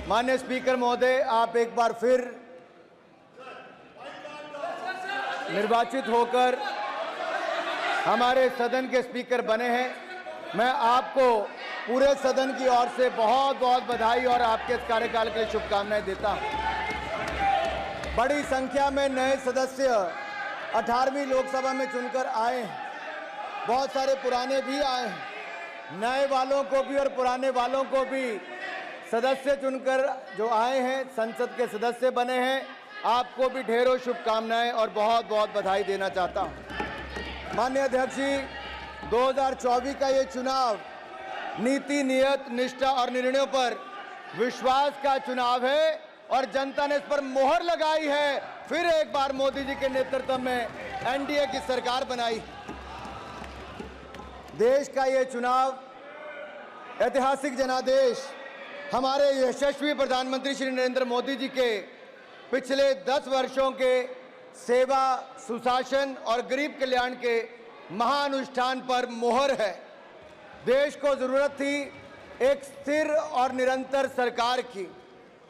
माननीय स्पीकर महोदय, आप एक बार फिर निर्वाचित होकर हमारे सदन के स्पीकर बने हैं। मैं आपको पूरे सदन की ओर से बहुत बहुत बधाई और आपके इस कार्यकाल के लिए शुभकामनाएं देता हूं। बड़ी संख्या में नए सदस्य 18वीं लोकसभा में चुनकर आए हैं। बहुत सारे पुराने भी आए हैं। नए वालों को भी और पुराने वालों को भी सदस्य चुनकर जो आए हैं, संसद के सदस्य बने हैं, आपको भी ढेरों शुभकामनाएं और बहुत बहुत बधाई देना चाहता हूं। माननीय अध्यक्ष जी, 2024 का ये चुनाव नीति, नियत, निष्ठा और निर्णयों पर विश्वास का चुनाव है और जनता ने इस पर मोहर लगाई है। फिर एक बार मोदी जी के नेतृत्व में एनडीए की सरकार बनाई। देश का ये चुनाव ऐतिहासिक जनादेश हमारे यशस्वी प्रधानमंत्री श्री नरेंद्र मोदी जी के पिछले 10 वर्षों के सेवा, सुशासन और गरीब कल्याण के महानुष्ठान पर मोहर है। देश को जरूरत थी एक स्थिर और निरंतर सरकार की,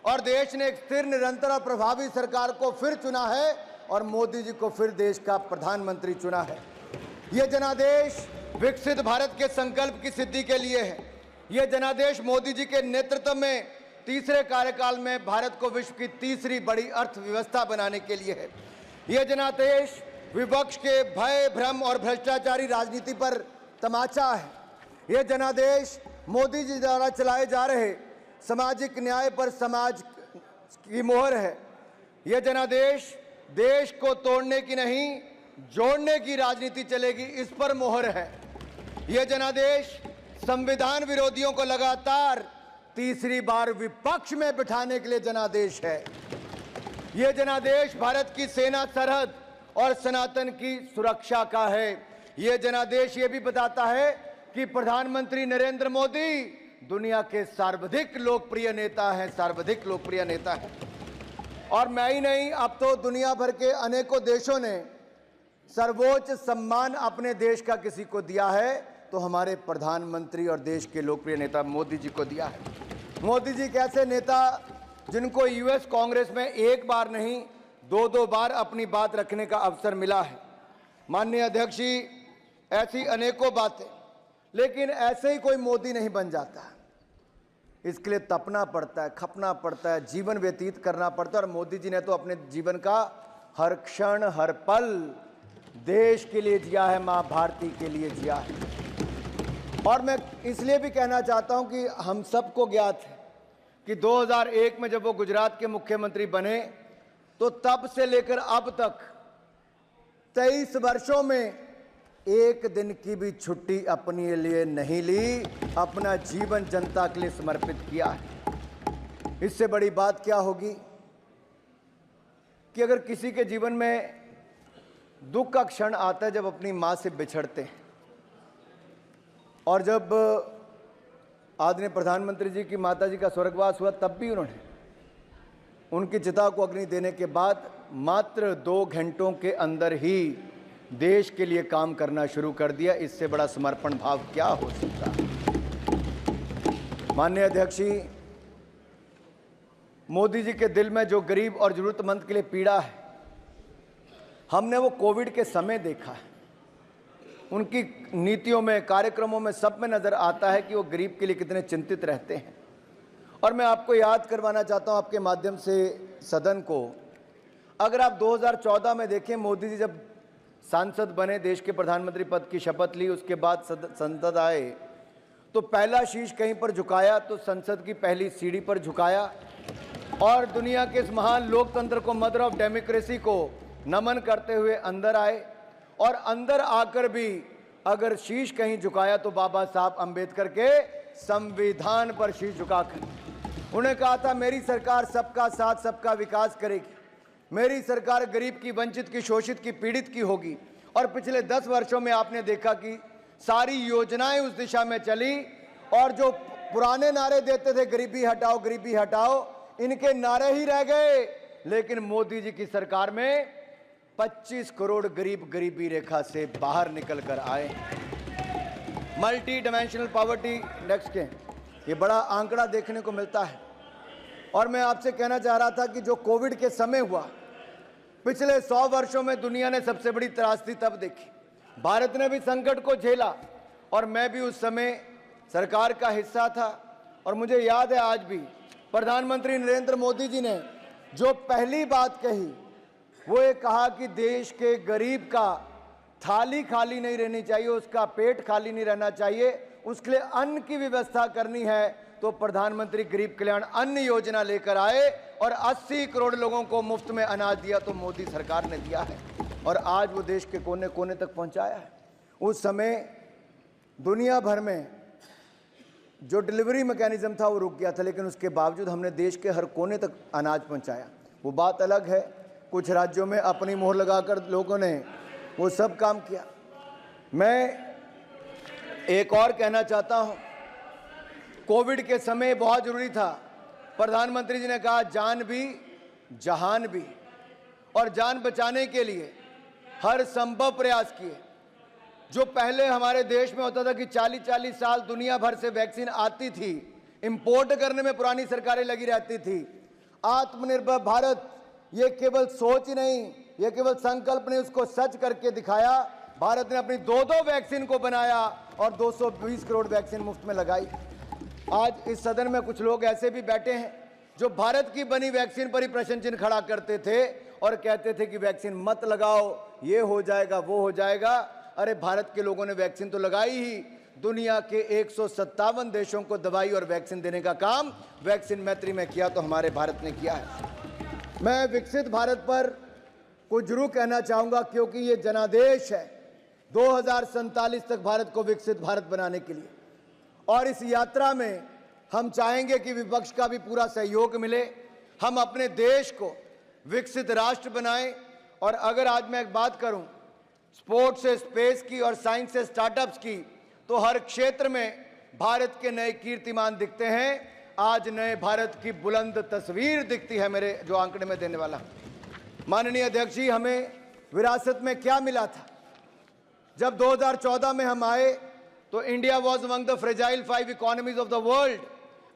और देश ने एक स्थिर, निरंतर और प्रभावी सरकार को फिर चुना है और मोदी जी को फिर देश का प्रधानमंत्री चुना है। ये जनादेश विकसित भारत के संकल्प की सिद्धि के लिए है। ये जनादेश मोदी जी के नेतृत्व में तीसरे कार्यकाल में भारत को विश्व की तीसरी बड़ी अर्थव्यवस्था बनाने के लिए है। ये जनादेश विपक्ष के भय, भ्रम और भ्रष्टाचारी राजनीति पर तमाचा है। ये जनादेश मोदी जी द्वारा चलाए जा रहे सामाजिक न्याय पर समाज की मोहर है। यह जनादेश देश को तोड़ने की नहीं, जोड़ने की राजनीति चलेगी, इस पर मोहर है। यह जनादेश संविधान विरोधियों को लगातार तीसरी बार विपक्ष में बिठाने के लिए जनादेश है। यह जनादेश भारत की सेना, सरहद और सनातन की सुरक्षा का है। यह जनादेश ये भी बताता है कि प्रधानमंत्री नरेंद्र मोदी दुनिया के सर्वाधिक लोकप्रिय नेता हैं, सर्वाधिक लोकप्रिय नेता हैं। और मैं ही नहीं, अब तो दुनिया भर के अनेकों देशों ने सर्वोच्च सम्मान अपने देश का किसी को दिया है तो हमारे प्रधानमंत्री और देश के लोकप्रिय नेता मोदी जी को दिया है। मोदी जी कैसे नेता जिनको यूएस कांग्रेस में एक बार नहीं, 2-2 बार अपनी बात रखने का अवसर मिला है। माननीय अध्यक्ष जी, ऐसी अनेकों बातें, लेकिन ऐसे ही कोई मोदी नहीं बन जाता। इसके लिए तपना पड़ता है, खपना पड़ता है, जीवन व्यतीत करना पड़ता है। और मोदी जी ने तो अपने जीवन का हर क्षण, हर पल देश के लिए जिया है, मां भारती के लिए जिया है। और मैं इसलिए भी कहना चाहता हूं कि हम सबको ज्ञात है कि 2001 में जब वो गुजरात के मुख्यमंत्री बने तो तब से लेकर अब तक 23 वर्षों में एक दिन की भी छुट्टी अपने लिए नहीं ली, अपना जीवन जनता के लिए समर्पित किया है। इससे बड़ी बात क्या होगी कि अगर किसी के जीवन में दुख का क्षण आता है जब अपनी मां से बिछड़ते हैं, और जब आदरणीय प्रधानमंत्री जी की माता जी का स्वर्गवास हुआ तब भी उन्होंने उनकी चिता को अग्नि देने के बाद मात्र 2 घंटों के अंदर ही देश के लिए काम करना शुरू कर दिया। इससे बड़ा समर्पण भाव क्या हो सकता है। माननीय अध्यक्ष जी, मोदी जी के दिल में जो गरीब और जरूरतमंद के लिए पीड़ा है, हमने वो कोविड के समय देखा है। उनकी नीतियों में, कार्यक्रमों में, सब में नजर आता है कि वो गरीब के लिए कितने चिंतित रहते हैं। और मैं आपको याद करवाना चाहता हूं आपके माध्यम से सदन को, अगर आप 2014 में देखें, मोदी जी जब सांसद बने, देश के प्रधानमंत्री पद की शपथ ली, उसके बाद संसद आए तो पहला शीश कहीं पर झुकाया तो संसद की पहली सीढ़ी पर झुकाया और दुनिया के इस महान लोकतंत्र को, मदर ऑफ डेमोक्रेसी को नमन करते हुए अंदर आए। और अंदर आकर भी अगर शीश कहीं झुकाया तो बाबा साहब अंबेडकर के संविधान पर शीश झुकाकर उन्हें कहा था, मेरी सरकार सबका साथ, सबका विकास करेगी, मेरी सरकार गरीब की, वंचित की, शोषित की, पीड़ित की होगी। और पिछले 10 वर्षों में आपने देखा कि सारी योजनाएं उस दिशा में चली और जो पुराने नारे देते थे, गरीबी हटाओ, गरीबी हटाओ, इनके नारे ही रह गए। लेकिन मोदी जी की सरकार में 25 करोड़ गरीब गरीबी रेखा से बाहर निकल कर आए। मल्टी डायमेंशनल पॉवर्टी इंडेक्स के ये बड़ा आंकड़ा देखने को मिलता है और मैं आपसे कहना चाह रहा था कि जो कोविड के समय हुआ, पिछले 100 वर्षों में दुनिया ने सबसे बड़ी त्रासदी तब देखी। भारत ने भी संकट को झेला और मैं भी उस समय सरकार का हिस्सा था। और मुझे याद है आज भी प्रधानमंत्री नरेंद्र मोदी जी ने जो पहली बात कही वो ये कहा कि देश के गरीब का थाली खाली नहीं रहनी चाहिए, उसका पेट खाली नहीं रहना चाहिए, उसके लिए अन्न की व्यवस्था करनी है। तो प्रधानमंत्री गरीब कल्याण अन्न योजना लेकर आए और 80 करोड़ लोगों को मुफ्त में अनाज दिया, तो मोदी सरकार ने दिया है और आज वो देश के कोने कोने तक पहुंचाया है। उस समय दुनिया भर में जो डिलीवरी मैकेनिज्म था वो रुक गया था, लेकिन उसके बावजूद हमने देश के हर कोने तक अनाज पहुंचाया। वो बात अलग है, कुछ राज्यों में अपनी मोहर लगाकर लोगों ने वो सब काम किया। मैं एक और कहना चाहता हूं, कोविड के समय बहुत जरूरी था, प्रधानमंत्री जी ने कहा जान भी जहान भी, और जान बचाने के लिए हर संभव प्रयास किए। जो पहले हमारे देश में होता था कि 40-40 साल दुनिया भर से वैक्सीन आती थी, इंपोर्ट करने में पुरानी सरकारें लगी रहती थी। आत्मनिर्भर भारत ये केवल सोच ही नहीं, ये केवल संकल्प नहीं, उसको सच करके दिखाया। भारत ने अपनी 2-2 वैक्सीन को बनाया और 220 करोड़ वैक्सीन मुफ्त में लगाई। आज इस सदन में कुछ लोग ऐसे भी बैठे हैं जो भारत की बनी वैक्सीन पर ही प्रश्न चिन्ह खड़ा करते थे और कहते थे कि वैक्सीन मत लगाओ, ये हो जाएगा वो हो जाएगा। अरे भारत के लोगों ने वैक्सीन तो लगाई ही, दुनिया के 157 देशों को दवाई और वैक्सीन देने का काम वैक्सीन मैत्री में किया, तो हमारे भारत ने किया है। मैं विकसित भारत पर कुछ जरूर कहना चाहूँगा, क्योंकि ये जनादेश है 2047 तक भारत को विकसित भारत बनाने के लिए। और इस यात्रा में हम चाहेंगे कि विपक्ष का भी पूरा सहयोग मिले, हम अपने देश को विकसित राष्ट्र बनाएं। और अगर आज मैं एक बात करूं स्पोर्ट्स से स्पेस की और साइंस से स्टार्टअप्स की, तो हर क्षेत्र में भारत के नए कीर्तिमान दिखते हैं। आज नए भारत की बुलंद तस्वीर दिखती है मेरे जो आंकड़े में देने वाला। माननीय अध्यक्ष जी, हमें विरासत में क्या मिला था? जब 2014 में हम आए तो India was among the fragile 5 economies of the world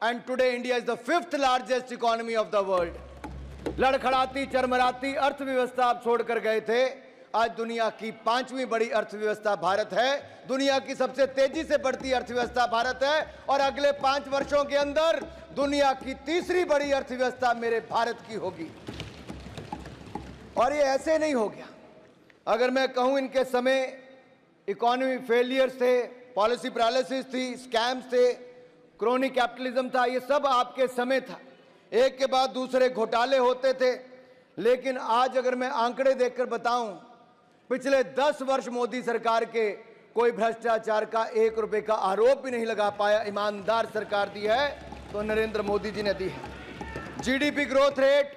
and today India is the 5th largest economy of the world. लड़खड़ाती चरमराती अर्थव्यवस्था आप छोड़कर गए थे, आज दुनिया की 5वीं बड़ी अर्थव्यवस्था भारत है, दुनिया की सबसे तेजी से बढ़ती अर्थव्यवस्था भारत है और अगले 5 वर्षों के अंदर दुनिया की 3री बड़ी अर्थव्यवस्था मेरे भारत की होगी। और ये ऐसे नहीं हो गया। अगर मैं कहूं इनके समय इकोनॉमी फेलियर्स थे, पॉलिसी पैरालिसिस थी, स्कैम्स थे, क्रोनी कैपिटलिज्म था, ये सब आपके समय था। एक के बाद दूसरे घोटाले होते थे। लेकिन आज अगर मैं आंकड़े देखकर बताऊं, पिछले 10 वर्ष मोदी सरकार के कोई भ्रष्टाचार का 1 रुपए का आरोप भी नहीं लगा पाया। ईमानदार सरकार दी है तो नरेंद्र मोदी जी ने दी है। जीडीपी ग्रोथ रेट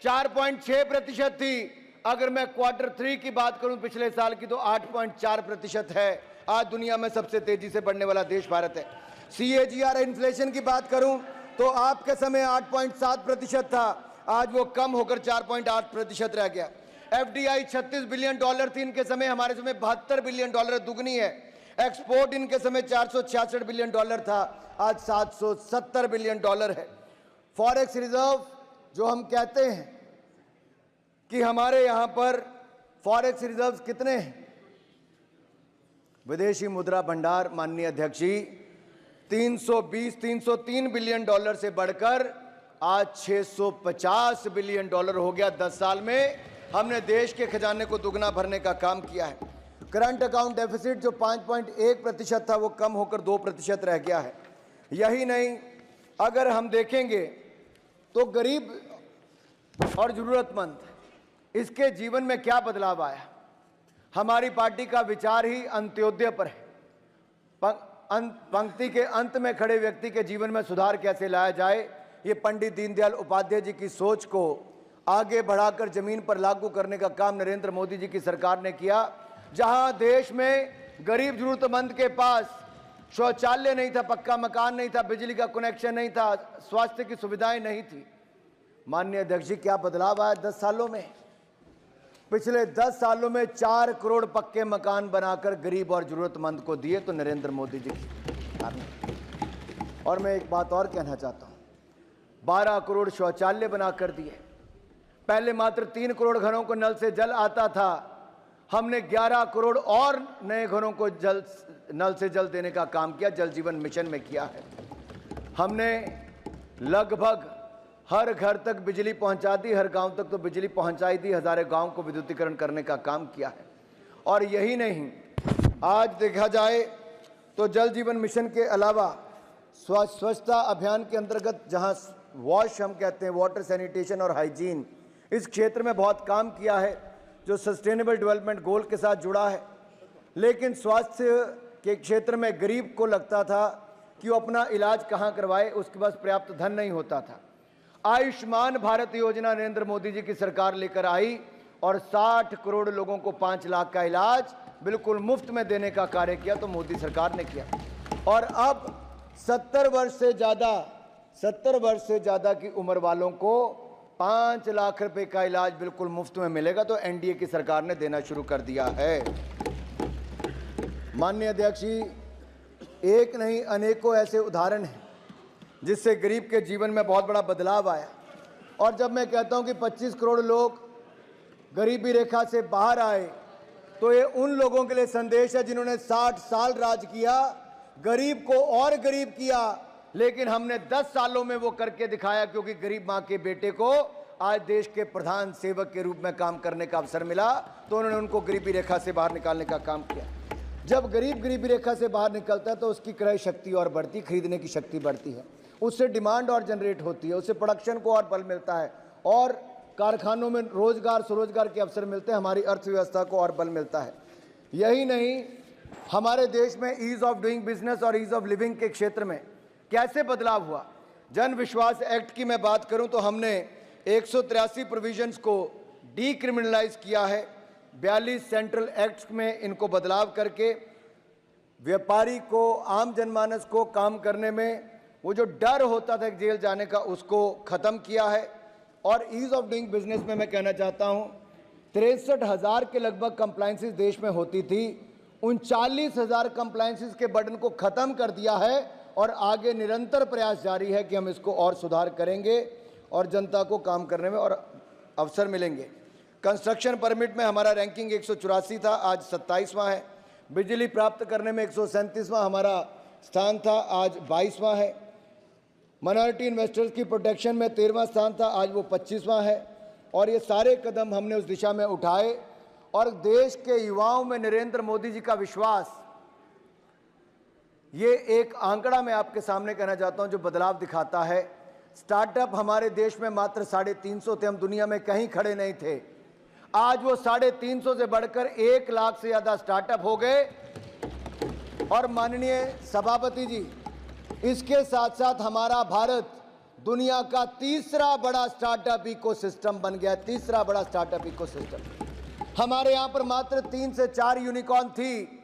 4.6% थी। अगर मैं Q3 की बात करूं पिछले साल की, तो 8.4% है। आज दुनिया में सबसे तेजी से बढ़ने वाला देश भारत है। CAGR इन्फ्लेशन की बात करूं तो आपके समय 8.7% था, आज वो कम होकर 4.8% रह गया। FDI $36 बिलियन थी इनके समय, हमारे समय $72 बिलियन, दुगनी है। एक्सपोर्ट इनके समय $466 बिलियन था, आज $770 बिलियन है। फॉरेक्स रिजर्व जो हम कहते हैं कि हमारे यहाँ पर फॉरेक्स रिजर्व कितने हैं? विदेशी मुद्रा भंडार माननीय अध्यक्ष जी 303 बिलियन डॉलर से बढ़कर आज 650 बिलियन डॉलर हो गया। 10 साल में हमने देश के खजाने को दुगना भरने का काम किया है। करंट अकाउंट डेफिसिट जो 5.1% था वो कम होकर 2% रह गया है। यही नहीं, अगर हम देखेंगे तो गरीब और जरूरतमंद इसके जीवन में क्या बदलाव आया। हमारी पार्टी का विचार ही अंत्योदय पर है। पंक्ति के अंत में खड़े व्यक्ति के जीवन में सुधार कैसे लाया जाए, ये पंडित दीनदयाल उपाध्याय जी की सोच को आगे बढ़ाकर जमीन पर लागू करने का काम नरेंद्र मोदी जी की सरकार ने किया। जहां देश में गरीब जरूरतमंद के पास शौचालय नहीं था, पक्का मकान नहीं था, बिजली का कनेक्शन नहीं था, स्वास्थ्य की सुविधाएं नहीं थी। माननीय अध्यक्ष जी, क्या बदलाव आया 10 सालों में? पिछले 10 सालों में 4 करोड़ पक्के मकान बनाकर गरीब और जरूरतमंद को दिए, तो नरेंद्र मोदी जी की। और मैं एक बात और कहना चाहता हूं, 12 करोड़ शौचालय बना कर दिए। पहले मात्र 3 करोड़ घरों को नल से जल आता था, हमने 11 करोड़ और नए घरों को नल से जल देने का काम किया, जल जीवन मिशन में किया है। हमने लगभग हर घर तक बिजली पहुंचा दी, हर गांव तक तो बिजली पहुंचाई दी, हजारों गांव को विद्युतीकरण करने का काम किया है। और यही नहीं, आज देखा जाए तो जल जीवन मिशन के अलावा स्वच्छता अभियान के अंतर्गत जहां वॉश हम कहते हैं, वाटर सैनिटेशन और हाइजीन, इस क्षेत्र में बहुत काम किया है जो सस्टेनेबल डेवलपमेंट गोल के साथ जुड़ा है। लेकिन स्वास्थ्य के क्षेत्र में गरीब को लगता था कि वो अपना इलाज कहाँ करवाए, उसके पास पर्याप्त धन नहीं होता था। आयुष्मान भारत योजना नरेंद्र मोदी जी की सरकार लेकर आई और 60 करोड़ लोगों को 5 लाख का इलाज बिल्कुल मुफ्त में देने का कार्य किया, तो मोदी सरकार ने किया। और अब 70 वर्ष से ज़्यादा की उम्र वालों को 5 लाख रुपए का इलाज बिल्कुल मुफ्त में मिलेगा, तो एनडीए की सरकार ने देना शुरू कर दिया है। माननीय अध्यक्ष जी, एक नहीं अनेकों ऐसे उदाहरण हैं जिससे गरीब के जीवन में बहुत बड़ा बदलाव आया। और जब मैं कहता हूं कि 25 करोड़ लोग गरीबी रेखा से बाहर आए, तो ये उन लोगों के लिए संदेश है जिन्होंने 60 साल राज किया, गरीब को और गरीब किया, लेकिन हमने 10 सालों में वो करके दिखाया, क्योंकि गरीब मां के बेटे को आज देश के प्रधान सेवक के रूप में काम करने का अवसर मिला, तो उन्होंने उनको गरीबी रेखा से बाहर निकालने का काम किया। जब गरीब गरीबी रेखा से बाहर निकलता है तो उसकी क्रय शक्ति और बढ़ती, खरीदने की शक्ति बढ़ती है, उससे डिमांड और जनरेट होती है, उससे प्रोडक्शन को और बल मिलता है, और कारखानों में रोजगार स्वरोजगार के अवसर मिलते हैं, हमारी अर्थव्यवस्था को और बल मिलता है। यही नहीं, हमारे देश में ईज ऑफ डूइंग बिजनेस और ईज ऑफ लिविंग के क्षेत्र में कैसे बदलाव हुआ। जन विश्वास एक्ट की मैं बात करूं तो हमने 183 प्रोविजंस को डीक्रिमिनलाइज किया है, 42 सेंट्रल एक्ट्स में इनको बदलाव करके व्यापारी को, आम जनमानस को काम करने में वो जो डर होता था जेल जाने का, उसको ख़त्म किया है। और ईज़ ऑफ डूइंग बिजनेस में मैं कहना चाहता हूँ, 63,000 के लगभग कंप्लाइंसेस देश में होती थी, 39,000 कंप्लाइंसेस के बर्डन को ख़त्म कर दिया है, और आगे निरंतर प्रयास जारी है कि हम इसको और सुधार करेंगे और जनता को काम करने में और अवसर मिलेंगे। कंस्ट्रक्शन परमिट में हमारा रैंकिंग 184 था, आज 27वां है। बिजली प्राप्त करने में 137वां हमारा स्थान था, आज 22वां है। माइनॉरिटी इन्वेस्टर्स की प्रोटेक्शन में 13वां स्थान था, आज वो 25वां है। और ये सारे कदम हमने उस दिशा में उठाए, और देश के युवाओं में नरेंद्र मोदी जी का विश्वास, ये एक आंकड़ा मैं आपके सामने कहना चाहता हूं जो बदलाव दिखाता है। स्टार्टअप हमारे देश में मात्र 350 थे, हम दुनिया में कहीं खड़े नहीं थे, आज वो 350 से बढ़कर 1 लाख से ज़्यादा स्टार्टअप हो गए। और माननीय सभापति जी, इसके साथ साथ हमारा भारत दुनिया का तीसरा बड़ा स्टार्टअप इकोसिस्टम बन गया, तीसरा बड़ा स्टार्टअप इकोसिस्टम। हमारे यहाँ पर मात्र 3 से 4 यूनिकॉर्न थी,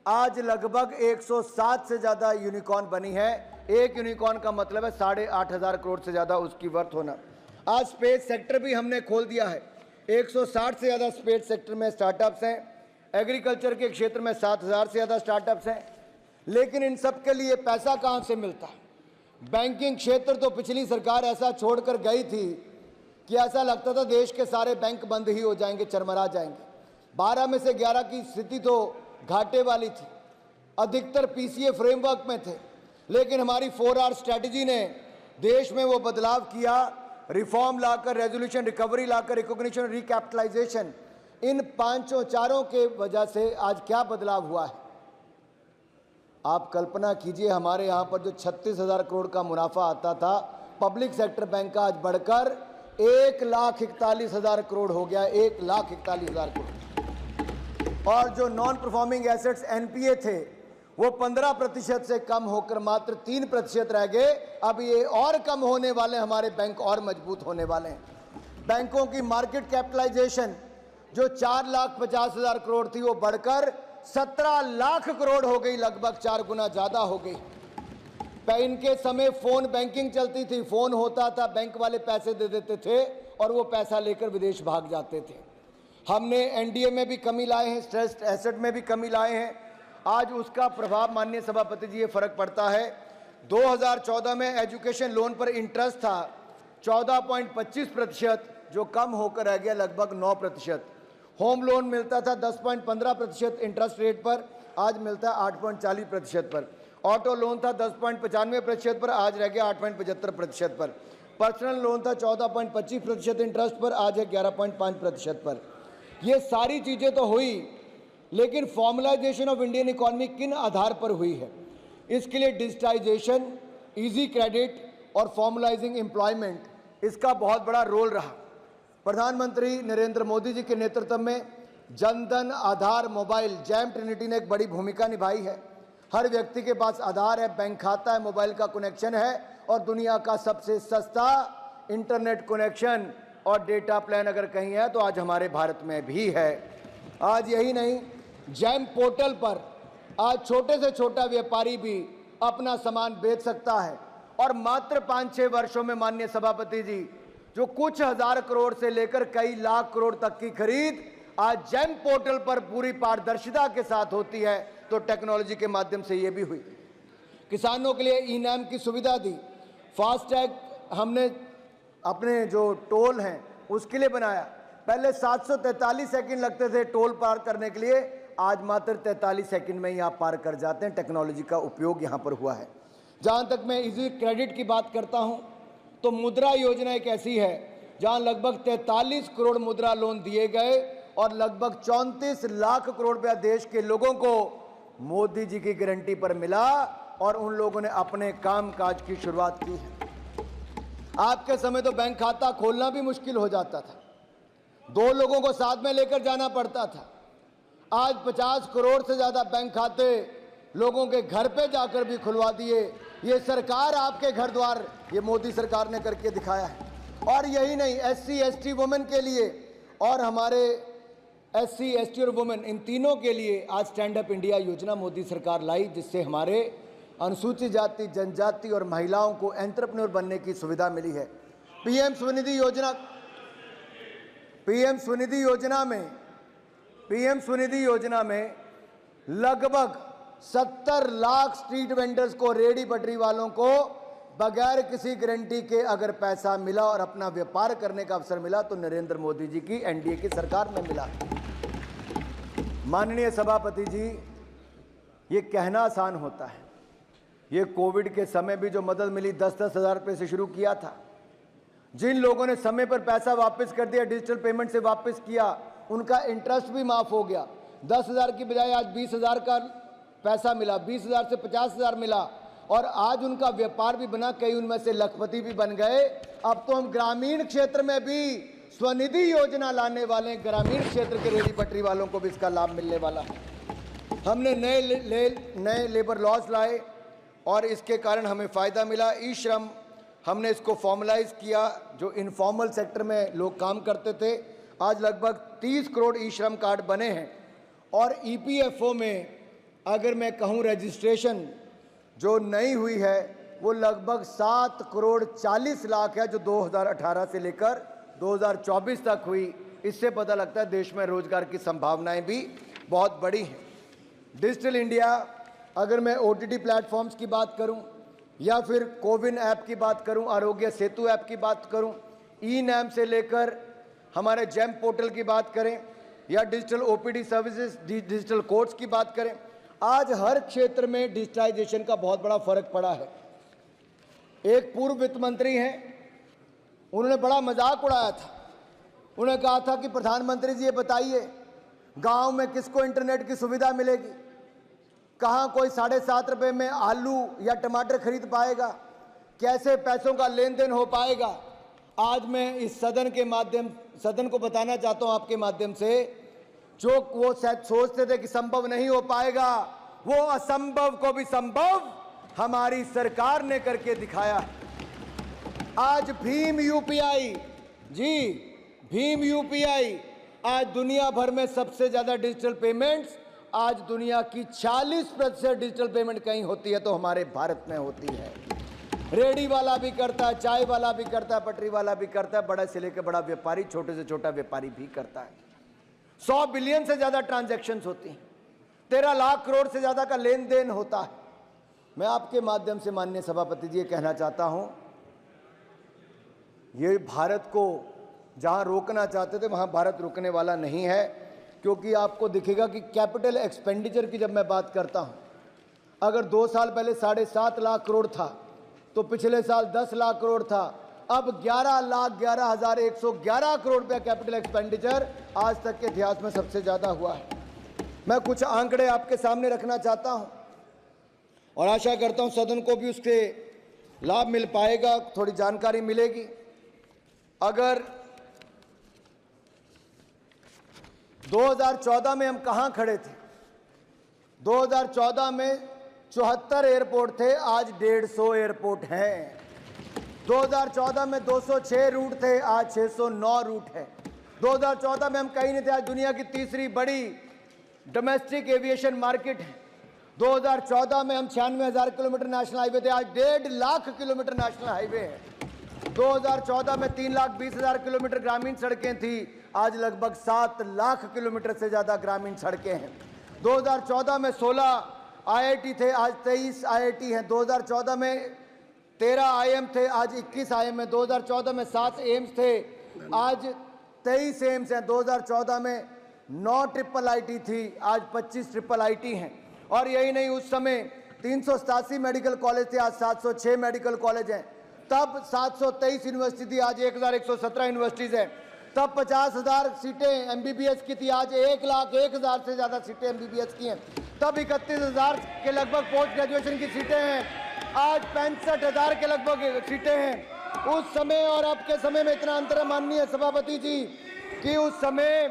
आज लगभग 107 से ज़्यादा यूनिकॉर्न बनी है। एक यूनिकॉर्न का मतलब है 8,500 करोड़ से ज़्यादा उसकी वर्थ होना। आज स्पेस सेक्टर भी हमने खोल दिया है, 160 से ज़्यादा स्पेस सेक्टर में स्टार्टअप्स हैं। एग्रीकल्चर के क्षेत्र में 7,000 से ज़्यादा स्टार्टअप्स हैं। लेकिन इन सब के लिए पैसा कहाँ से मिलता है? बैंकिंग क्षेत्र तो पिछली सरकार ऐसा छोड़कर गई थी कि ऐसा लगता था देश के सारे बैंक बंद ही हो जाएंगे, चरमरा जाएंगे। 12 में से 11 की स्थिति तो घाटे वाली थी, अधिकतर पीसीए फ्रेमवर्क में थे। लेकिन हमारी 4R स्ट्रैटेजी ने देश में वो बदलाव किया, रिफॉर्म लाकर, रेजोल्यूशन, रिकवरी लाकर, रिकॉग्निशन, रिकैपिटलाइजेशन, इन चारों के वजह से आज क्या बदलाव हुआ है। आप कल्पना कीजिए, हमारे यहाँ पर जो 36,000 करोड़ का मुनाफा आता था पब्लिक सेक्टर बैंक का, आज बढ़कर 1,41,000 करोड़ हो गया, 1,41,000 करोड़। और जो नॉन परफॉर्मिंग एसेट्स एनपीए थे वो 15% से कम होकर मात्र 3% रह गए। अब ये और कम होने वाले, हमारे बैंक और मजबूत होने वाले हैं। बैंकों की मार्केट कैपिटलाइजेशन जो 4,50,000 करोड़ थी वो बढ़कर 17 लाख करोड़ हो गई, लगभग 4 गुना ज़्यादा हो गई। इनके समय फ़ोन बैंकिंग चलती थी, फ़ोन होता था, बैंक वाले पैसे दे देते थे और वो पैसा लेकर विदेश भाग जाते थे। हमने एनडीए में भी कमी लाए हैं, स्ट्रेस्ड एसेट में भी कमी लाए हैं। आज उसका प्रभाव माननीय सभापति जी ये फर्क पड़ता है। 2014 में एजुकेशन लोन पर इंटरेस्ट था 14.25%, जो कम होकर रह गया लगभग 9%। होम लोन मिलता था 10.15% इंटरेस्ट रेट पर, आज मिलता है 8.40% पर। ऑटो लोन था 10.95% पर, आज रह गया 8.75% पर। पर्सनल लोन था 14.25% इंटरेस्ट पर, आज है 11.5% पर। ये सारी चीज़ें तो हुई, लेकिन फॉर्मलाइजेशन ऑफ इंडियन इकोनॉमी किन आधार पर हुई है? इसके लिए डिजिटाइजेशन, इजी क्रेडिट और फॉर्मलाइजिंग एम्प्लॉयमेंट, इसका बहुत बड़ा रोल रहा। प्रधानमंत्री नरेंद्र मोदी जी के नेतृत्व में जनधन, आधार, मोबाइल, जैम ट्रिनिटी ने एक बड़ी भूमिका निभाई है। हर व्यक्ति के पास आधार है, बैंक खाता है, मोबाइल का कनेक्शन है और दुनिया का सबसे सस्ता इंटरनेट कनेक्शन और डेटा प्लान अगर कहीं है तो आज हमारे भारत में भी है। आज यही नहीं, जैम पोर्टल पर आज छोटे से छोटा व्यापारी भी अपना सामान बेच सकता है और मात्र 5-6 वर्षों में माननीय सभापति जी, जो कुछ हजार करोड़ से लेकर कई लाख करोड़ तक की खरीद आज जैम पोर्टल पर पूरी पारदर्शिता के साथ होती है, तो टेक्नोलॉजी के माध्यम से ये भी हुई। किसानों के लिए ई नाम की सुविधा दी, फास्टैग हमने अपने जो टोल हैं उसके लिए बनाया। पहले 743 सेकंड लगते थे टोल पार करने के लिए, आज मात्र 43 सेकंड में ही आप पार कर जाते हैं। टेक्नोलॉजी का उपयोग यहाँ पर हुआ है। जहाँ तक मैं इजी क्रेडिट की बात करता हूँ तो मुद्रा योजना एक ऐसी है जहाँ लगभग 43 करोड़ मुद्रा लोन दिए गए और लगभग 34 लाख करोड़ रुपया देश के लोगों को मोदी जी की गारंटी पर मिला और उन लोगों ने अपने कामकाज की शुरुआत की है। आपके समय तो बैंक खाता खोलना भी मुश्किल हो जाता था, 2 लोगों को साथ में लेकर जाना पड़ता था। आज 50 करोड़ से ज़्यादा बैंक खाते लोगों के घर पे जाकर भी खुलवा दिए। ये सरकार आपके घर द्वार, ये मोदी सरकार ने करके दिखाया है। और यही नहीं, SC ST वुमेन के लिए और हमारे SC ST और वुमेन, इन तीनों के लिए आज स्टैंड अप इंडिया योजना मोदी सरकार लाई, जिससे हमारे अनुसूचित जाति, जनजाति और महिलाओं को एंटरप्रेन्योर बनने की सुविधा मिली है। पीएम स्वनिधि योजना में लगभग 70 लाख स्ट्रीट वेंडर्स को, रेडी पटरी वालों को बगैर किसी गारंटी के अगर पैसा मिला और अपना व्यापार करने का अवसर मिला तो नरेंद्र मोदी जी की NDA की सरकार में मिला। माननीय सभापति जी, ये कहना आसान होता है, ये कोविड के समय भी जो मदद मिली 10-10 हज़ार रुपये से शुरू किया था। जिन लोगों ने समय पर पैसा वापस कर दिया, डिजिटल पेमेंट से वापस किया, उनका इंटरेस्ट भी माफ़ हो गया। 10,000 की बजाय आज 20,000 का पैसा मिला, 20,000 से 50,000 मिला और आज उनका व्यापार भी बना, कई उनमें से लखपति भी बन गए। अब तो हम ग्रामीण क्षेत्र में भी स्वनिधि योजना लाने वाले, ग्रामीण क्षेत्र के रेडी पटरी वालों को भी इसका लाभ मिलने वाला है। हमने नए लेबर लॉज लाए और इसके कारण हमें फ़ायदा मिला। ई श्रम हमने इसको फॉर्मलाइज किया, जो इनफॉर्मल सेक्टर में लोग काम करते थे। आज लगभग 30 करोड़ ई श्रम कार्ड बने हैं और EPFO में अगर मैं कहूँ रजिस्ट्रेशन जो नई हुई है वो लगभग 7 करोड़ 40 लाख है, जो 2018 से लेकर 2024 तक हुई। इससे पता लगता है देश में रोजगार की संभावनाएं भी बहुत बड़ी हैं। डिजिटल इंडिया, अगर मैं OTT प्लेटफॉर्म्स की बात करूं या फिर कोविन ऐप की बात करूं, आरोग्य सेतु ऐप की बात करूं, ई नाम से लेकर हमारे जैम पोर्टल की बात करें या digital OPD services, digital courts की बात करें, आज हर क्षेत्र में डिजिटाइजेशन का बहुत बड़ा फर्क पड़ा है। एक पूर्व वित्त मंत्री हैं, उन्होंने बड़ा मजाक उड़ाया था। उन्होंने कहा था कि प्रधानमंत्री जी ये बताइए, गांव में किसको इंटरनेट की सुविधा मिलेगी? कहाँ कोई 7.5 रुपये में आलू या टमाटर खरीद पाएगा? कैसे पैसों का लेन देन हो पाएगा? आज मैं इस सदन को बताना चाहता हूँ आपके माध्यम से, जो वो शायद सोचते थे कि संभव नहीं हो पाएगा, वो असंभव को भी संभव हमारी सरकार ने करके दिखाया। आज भीम UPI आज दुनिया भर में सबसे ज़्यादा डिजिटल पेमेंट्स, आज दुनिया की 40% डिजिटल पेमेंट कहीं होती है तो हमारे भारत में होती है। रेडी वाला भी करता है, चाय वाला भी करता है, पटरी वाला भी करता है, बड़ा से लेकर बड़ा व्यापारी, छोटे से छोटा व्यापारी भी करता है। 100 बिलियन से ज़्यादा ट्रांजैक्शंस होती हैं, 13 लाख करोड़ से ज़्यादा का लेन देन होता है। मैं आपके माध्यम से माननीय सभापति जी ये कहना चाहता हूँ, ये भारत को जहां रोकना चाहते थे वहां भारत रुकने वाला नहीं है, क्योंकि आपको दिखेगा कि कैपिटल एक्सपेंडिचर की जब मैं बात करता हूं, अगर 2 साल पहले 7.5 लाख करोड़ था तो पिछले साल 10 लाख करोड़ था, अब 11,11,111 करोड़ रुपया कैपिटल एक्सपेंडिचर आज तक के इतिहास में सबसे ज़्यादा हुआ है। मैं कुछ आंकड़े आपके सामने रखना चाहता हूं और आशा करता हूं सदन को भी उसके लाभ मिल पाएगा, थोड़ी जानकारी मिलेगी। अगर 2014 में हम कहां खड़े थे, 2014 में 74 एयरपोर्ट थे, आज 150 एयरपोर्ट हैं। 2014 में 206 रूट थे, आज 609 रूट है। 2014 में हम कहीं नहीं थे, आज दुनिया की तीसरी बड़ी डोमेस्टिक एविएशन मार्केट है। 2014 में हम 96,000 किलोमीटर नेशनल हाईवे थे, आज 1.5 लाख किलोमीटर नेशनल हाईवे है। 2014 में 3,20,000 किलोमीटर ग्रामीण सड़कें थी, आज लगभग 7 लाख किलोमीटर से ज़्यादा ग्रामीण सड़कें हैं। 2014 में 16 IIT थे, आज 23 IIT हैं। 2014 में 13 IIM थे, आज 21 IIM हैं। 2014 में 7 एम्स थे, आज 23 एम्स हैं। 2014 में 9 IIIT थी, आज 25 IIIT हैं। और यही नहीं, उस समय 387 मेडिकल कॉलेज थे, आज 706 मेडिकल कॉलेज हैं। तब 723 यूनिवर्सिटी थी, आज 1,117 यूनिवर्सिटीज़ हैं। तब 50,000 सीटें MBBS की थी, आज 1,01,000 से ज़्यादा सीटें MBBS की हैं। तब 31,000 के लगभग पोस्ट ग्रेजुएशन की सीटें हैं, आज 65,000 के लगभग सीटें हैं। उस समय और अब के समय में इतना अंतर है माननीय सभापति जी कि उस समय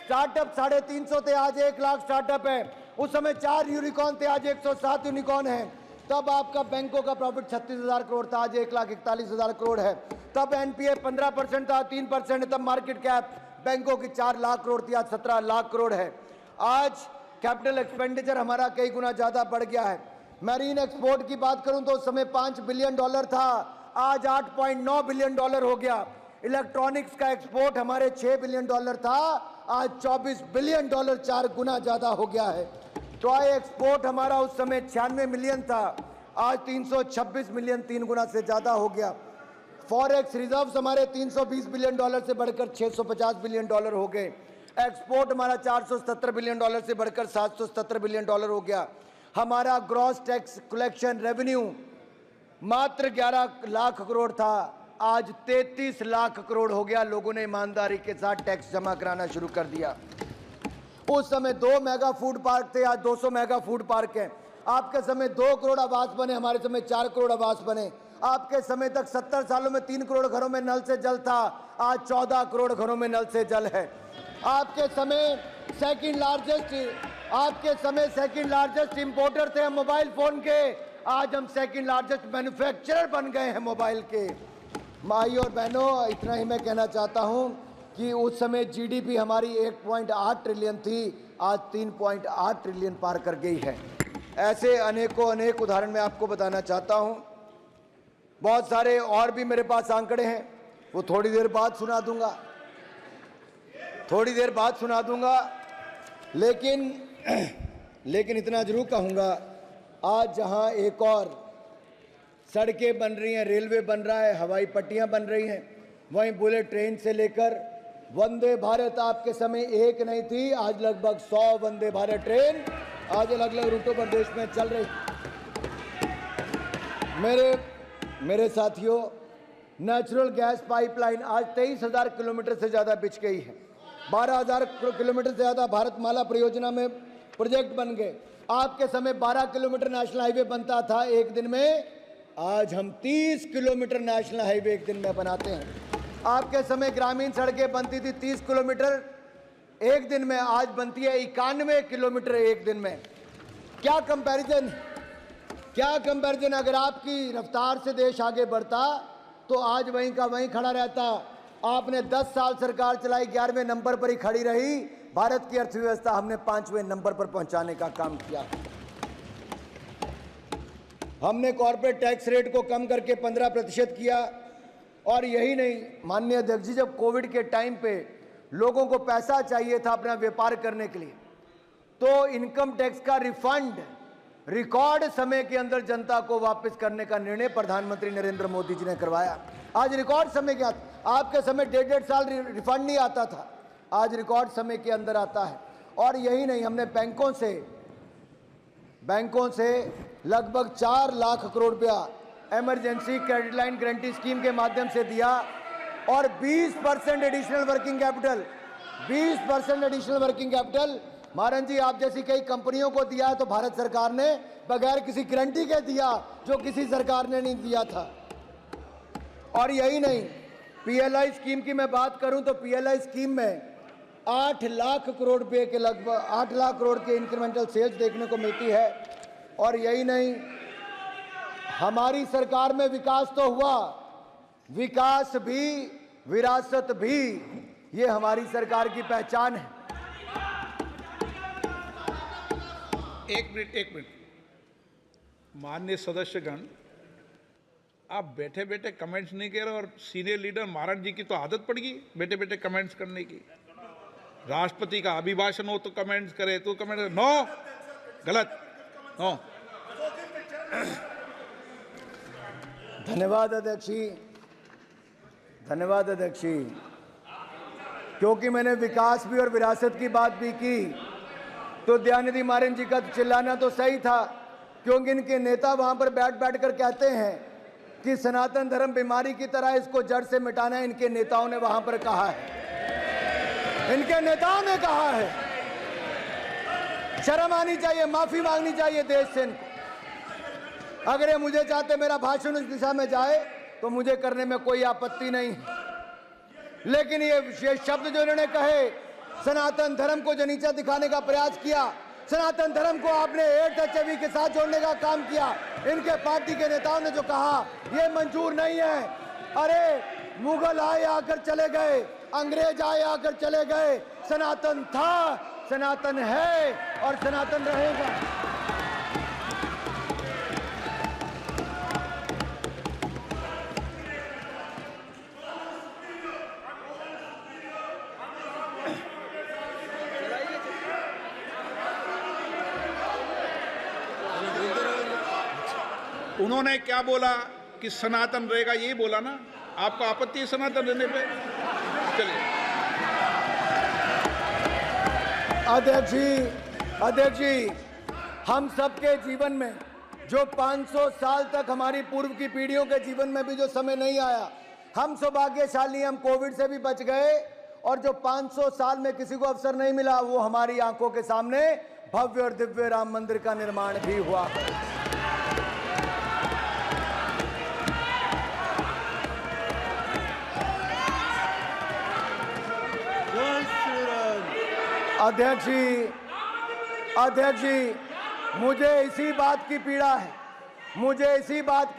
स्टार्टअप 350 थे, आज 1 लाख स्टार्टअप है। उस समय 4 यूनिकॉर्न थे, आज 107 यूनिकॉर्न हैं। तब आपका बैंकों का प्रॉफिट 36,000 करोड़ था, आज 1,41,000 करोड़ है। तब NPA 15% था, 3%। तब मार्केट कैप बैंकों की 4 लाख करोड़ थी, आज 17 लाख करोड़ है। आज कैपिटल एक्सपेंडिचर हमारा कई गुना ज़्यादा बढ़ गया है। मैरीन एक्सपोर्ट की बात करूं तो उस समय $5 बिलियन था, आज $8.9 बिलियन हो गया। इलेक्ट्रॉनिक्स का एक्सपोर्ट हमारे $6 बिलियन था, आज $24 बिलियन, 4 गुना ज़्यादा हो गया है। टॉय एक्सपोर्ट हमारा उस समय 96 मिलियन था, आज 326 मिलियन, 3 गुना से ज़्यादा हो गया। फॉरेक्स रिजर्व्स हमारे $320 बिलियन से बढ़कर $650 बिलियन हो गए। एक्सपोर्ट हमारा $477 बिलियन से बढ़कर $777 बिलियन हो गया। हमारा ग्रॉस टैक्स कलेक्शन रेवेन्यू मात्र 11 लाख करोड़ था, आज 33 लाख करोड़ हो गया। लोगों ने ईमानदारी के साथ टैक्स जमा कराना शुरू कर दिया। उस समय 2 मेगा फूड पार्क थे, आज 200 मेगा फूड पार्क हैं। आपके समय 2 करोड़ आवास बने, हमारे समय 4 करोड़ आवास बने। आपके समय तक 70 सालों में 3 करोड़ घरों में नल से जल था, आज 14 करोड़ घरों में नल से जल है। आपके समय सेकंड लार्जेस्ट इंपोर्टर थे हम मोबाइल फोन के, आज हम सेकंड लार्जेस्ट मैन्युफैक्चरर बन गए हैं मोबाइल के। माई और बहनों, इतना ही मैं कहना चाहता हूं कि उस समय GDP हमारी 1.8 ट्रिलियन थी, आज 3.8 ट्रिलियन पार कर गई है। ऐसे अनेक उदाहरण मैं आपको बताना चाहता हूं। बहुत सारे और भी मेरे पास आंकड़े हैं, वो थोड़ी देर बाद सुना दूंगा, लेकिन इतना जरूर कहूंगा, आज जहां एक और सड़कें बन रही हैं, रेलवे बन रहा है, हवाई पट्टियां बन रही हैं, वहीं बुलेट ट्रेन से लेकर वंदे भारत आपके समय एक नहीं थी, आज लगभग 100 वंदे भारत ट्रेन आज अलग अलग रूटों पर देश में चल रही। मेरे साथियों, नेचुरल गैस पाइपलाइन आज 23,000 किलोमीटर से ज़्यादा बिछ गई है। 12,000 किलोमीटर से ज़्यादा भारतमाला परियोजना में प्रोजेक्ट बन गए। आपके समय 12 किलोमीटर नेशनल हाईवे बनता था एक दिन में, आज हम 30 किलोमीटर नेशनल हाईवे एक दिन में बनाते हैं। आपके समय ग्रामीण सड़कें बनती थी 30 किलोमीटर एक दिन में, आज बनती है 91 किलोमीटर एक दिन में। क्या कंपैरिजन। अगर आपकी रफ्तार से देश आगे बढ़ता तो आज वहीं का वहीं खड़ा रहता। आपने 10 साल सरकार चलाई, 11वें नंबर पर ही खड़ी रही। भारत की अर्थव्यवस्था हमने 5वें नंबर पर पहुंचाने का काम किया। हमने कॉर्पोरेट टैक्स रेट को कम करके 15% किया। और यही नहीं माननीय अध्यक्ष जी, जब कोविड के टाइम पे लोगों को पैसा चाहिए था अपना व्यापार करने के लिए, तो इनकम टैक्स का रिफंड रिकॉर्ड समय के अंदर जनता को वापस करने का निर्णय प्रधानमंत्री नरेंद्र मोदी जी ने करवाया। आज रिकॉर्ड समय के आपके समय 1.5 साल रिफंड नहीं आता था, आज रिकॉर्ड समय के अंदर आता है। और यही नहीं, हमने बैंकों से लगभग 4 लाख करोड़ रुपया emergency credit line guarantee scheme के माध्यम से दिया और 20% additional working capital, 20% additional working capital महाराज जी आप जैसी कई कंपनियों को दिया है तो भारत सरकार ने बगैर किसी गारंटी के दिया, जो किसी सरकार ने नहीं दिया था। और यही नहीं, पीएलआई स्कीम की मैं बात करूं तो पीएलआई स्कीम में 8 लाख करोड़ रुपए के लगभग 8 लाख करोड़ के इंक्रीमेंटल सेल्स देखने को मिलती है। और यही नहीं, हमारी सरकार में विकास तो हुआ, विकास भी विरासत भी, ये हमारी सरकार की पहचान है। एक मिनट माननीय सदस्यगण, आप बैठे बैठे कमेंट्स नहीं कह रहे और सीनियर लीडर महाराज जी की तो आदत पड़ गई बैठे बैठे कमेंट्स करने की। राष्ट्रपति का अभिभाषण हो तो कमेंट्स करे, तो कमेंट नो, गलत, नो। धन्यवाद अध्यक्ष जी, धन्यवाद अध्यक्ष जी। क्योंकि मैंने विकास भी और विरासत की बात भी की तो दयानिधि मारन जी का चिल्लाना तो सही था, क्योंकि इनके नेता वहां पर बैठ कर कहते हैं कि सनातन धर्म बीमारी की तरह इसको जड़ से मिटाना है। इनके नेताओं ने वहां पर कहा है, इनके नेताओं ने कहा है। शर्म आनी चाहिए, माफी मांगनी चाहिए देश से इनको। अगर ये मुझे चाहते मेरा भाषण उस दिशा में जाए तो मुझे करने में कोई आपत्ति नहीं है, लेकिन ये शब्द जो इन्होंने कहे, सनातन धर्म को जो नीचा दिखाने का प्रयास किया, सनातन धर्म को आपने एड्स HIV के साथ जोड़ने का काम किया, इनके पार्टी के नेताओं ने जो कहा ये मंजूर नहीं है। अरे मुगल आए आकर चले गए, अंग्रेज आए आकर चले गए, सनातन था, सनातन है और सनातन रहेगा। उन्होंने क्या बोला कि सनातन रहेगा, यही बोला ना। आपको आपत्ति है सनातन रहने पे? चलिए। अध्यक्ष जी, हम सबके जीवन में जो 500 साल तक हमारी पूर्व की पीढ़ियों के जीवन में भी जो समय नहीं आया, हम सौभाग्यशाली, हम कोविड से भी बच गए और जो 500 साल में किसी को अवसर नहीं मिला, वो हमारी आंखों के सामने भव्य और दिव्य राम मंदिर का निर्माण भी हुआ। अध्यक्ष जी, मुझे इसी बात की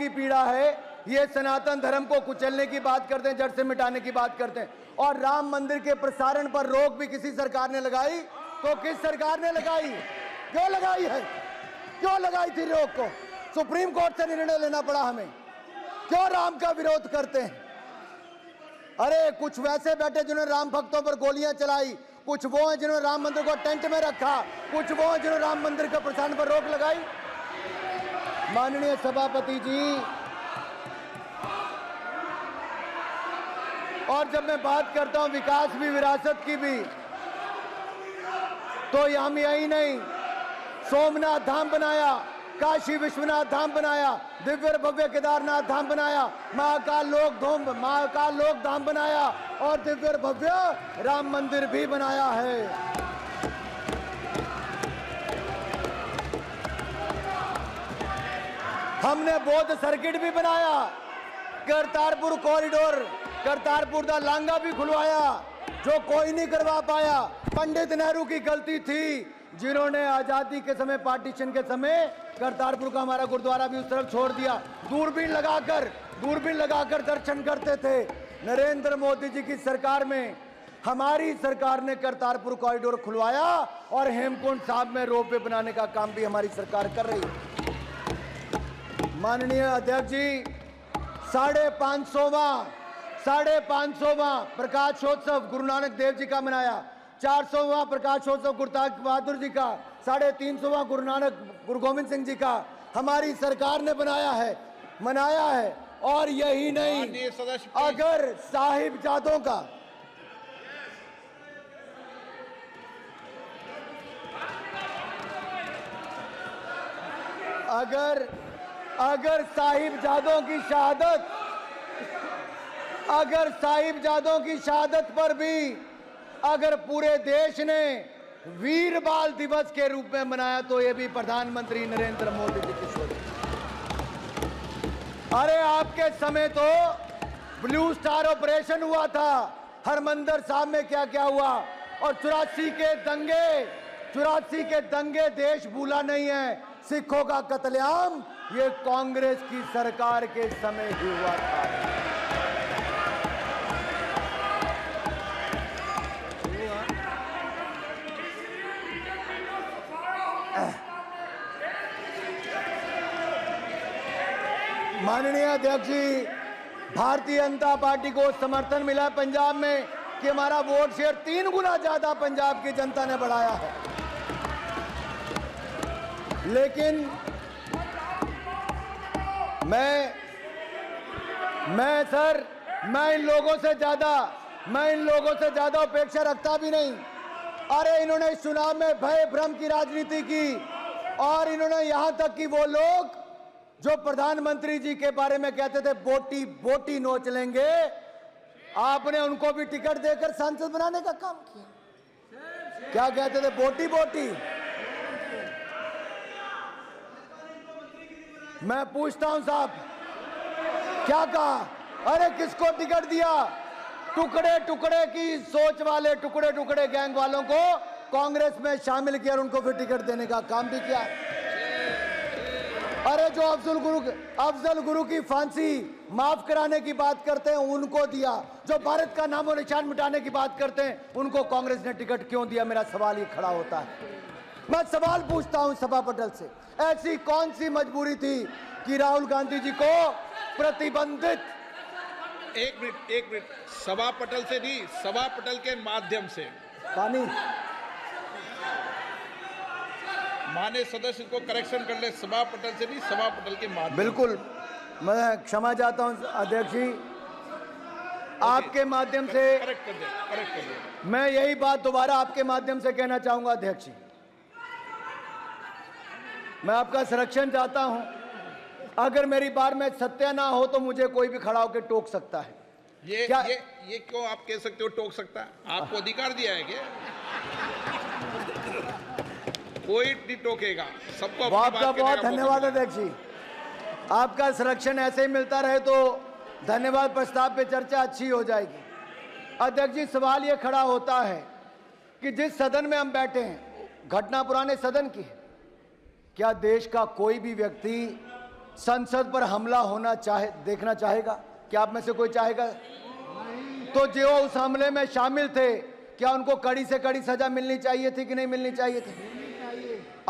पीड़ा है, ये सनातन धर्म को कुचलने की बात करते हैं, जड़ से मिटाने की बात करते हैं। और राम मंदिर के प्रसारण पर रोक भी किसी सरकार ने लगाई, तो किस सरकार ने लगाई? क्यों लगाई है? क्यों लगाई थी रोक को? सुप्रीम कोर्ट से निर्णय लेना पड़ा हमें। क्यों राम का विरोध करते हैं? अरे कुछ वैसे बैठे जिन्होंने राम भक्तों पर गोलियां चलाई, कुछ वो हैं जिन्होंने राम मंदिर को टेंट में रखा, कुछ वो हैं जिन्होंने राम मंदिर के प्रसारण पर रोक लगाई। माननीय सभापति जी, और जब मैं बात करता हूं विकास भी विरासत की भी, तो हम यही नहीं, सोमनाथ धाम बनाया, काशी विश्वनाथ धाम बनाया, दिव्य और भव्य केदारनाथ धाम बनाया, महाकाल लोक धाम बनाया और दिव्य और भव्य राम मंदिर भी बनाया है। हमने बौद्ध सर्किट भी बनाया, करतारपुर कॉरिडोर, करतारपुर दा लांगा भी खुलवाया, जो कोई नहीं करवा पाया। पंडित नेहरू की गलती थी, जिन्होंने आजादी के समय, पार्टीशन के समय करतारपुर का हमारा गुरुद्वारा भी उस तरफ छोड़ दिया। दूरबीन लगाकर दर्शन करते थे। नरेंद्र मोदी जी की सरकार में हमारी सरकार ने करतारपुर कॉरिडोर खुलवाया और हेमकुंड साहब में रोपवे बनाने का काम भी हमारी सरकार कर रही है। माननीय अध्यक्ष जी, 550वां प्रकाशोत्सव गुरु नानक देव जी का मनाया, 400वां प्रकाशोत्सव गुरु तेग बहादुर जी का, 350वां गुरु गोविंद सिंह जी का हमारी सरकार ने मनाया है। और यही नहीं, माननीय सदस्य अगर साहिबजादों का अगर साहिबजादों की शहादत पर भी अगर पूरे देश ने वीर बाल दिवस के रूप में मनाया तो ये भी प्रधानमंत्री नरेंद्र मोदी जी की सोच। अरे आपके समय तो ब्लू स्टार ऑपरेशन हुआ था, हरमंदिर साहब में क्या क्या हुआ, और 84 के दंगे देश भूला नहीं है। सिखों का कत्लेआम ये कांग्रेस की सरकार के समय ही हुआ था। माननीय अध्यक्ष जी, भारतीय जनता पार्टी को समर्थन मिला पंजाब में कि हमारा वोट शेयर 3 गुना ज्यादा पंजाब की जनता ने बढ़ाया है। लेकिन मैं इन लोगों से ज्यादा अपेक्षा रखता भी नहीं। अरे इन्होंने इस चुनाव में भय भ्रम की राजनीति की, और इन्होंने यहां तक कि वो लोग जो प्रधानमंत्री जी के बारे में कहते थे बोटी बोटी नोच लेंगे, आपने उनको भी टिकट देकर सांसद बनाने का काम किया। क्या कहते थे? बोटी बोटी। मैं पूछता हूं साहब, क्या कहा? अरे किसको टिकट दिया? टुकड़े टुकड़े की सोच वाले टुकड़े टुकड़े गैंग वालों को कांग्रेस में शामिल किया और उनको भी टिकट देने का काम भी किया। अरे जो अफजल गुरु की फांसी माफ कराने की बात करते हैं उनको दिया, जो भारत का नामो निशान मिटाने की बात करते हैं उनको कांग्रेस ने टिकट क्यों दिया? मेरा सवाल ये खड़ा होता है। मैं सवाल पूछता हूं सभा पटल से, ऐसी कौन सी मजबूरी थी कि राहुल गांधी जी को प्रतिबंधित? एक मिनट, सभा पटल से नहीं, सभा पटल के माध्यम से। पानी माननीय सदस्य को करेक्शन कर ले, सभा पटल से नहीं, सभा पटल के माध्यम। बिल्कुल, मैं क्षमा चाहता हूं अध्यक्ष जी, आपके माध्यम से करेक्ट कर दे। मैं यही बात दोबारा आपके माध्यम से कहना चाहूंगा अध्यक्ष जी, मैं आपका संरक्षण चाहता हूं। अगर मेरी बार में सत्य ना हो तो मुझे कोई भी खड़ा होकर टोक सकता है। ये क्यों आप कह सकते हो टोक सकता है? आपको अधिकार दिया है क्या? कोई नहीं टोकेगा, सबको। आपका बहुत धन्यवाद अध्यक्ष जी, आपका संरक्षण ऐसे ही मिलता रहे तो धन्यवाद प्रस्ताव पे चर्चा अच्छी हो जाएगी। अध्यक्ष जी, सवाल ये खड़ा होता है कि जिस सदन में हम बैठे हैं, घटना पुराने सदन की है, क्या देश का कोई भी व्यक्ति संसद पर हमला होना देखना चाहेगा? क्या आप में से कोई चाहेगा? तो जो उस हमले में शामिल थे, क्या उनको कड़ी से कड़ी सजा मिलनी चाहिए थी कि नहीं मिलनी चाहिए थी?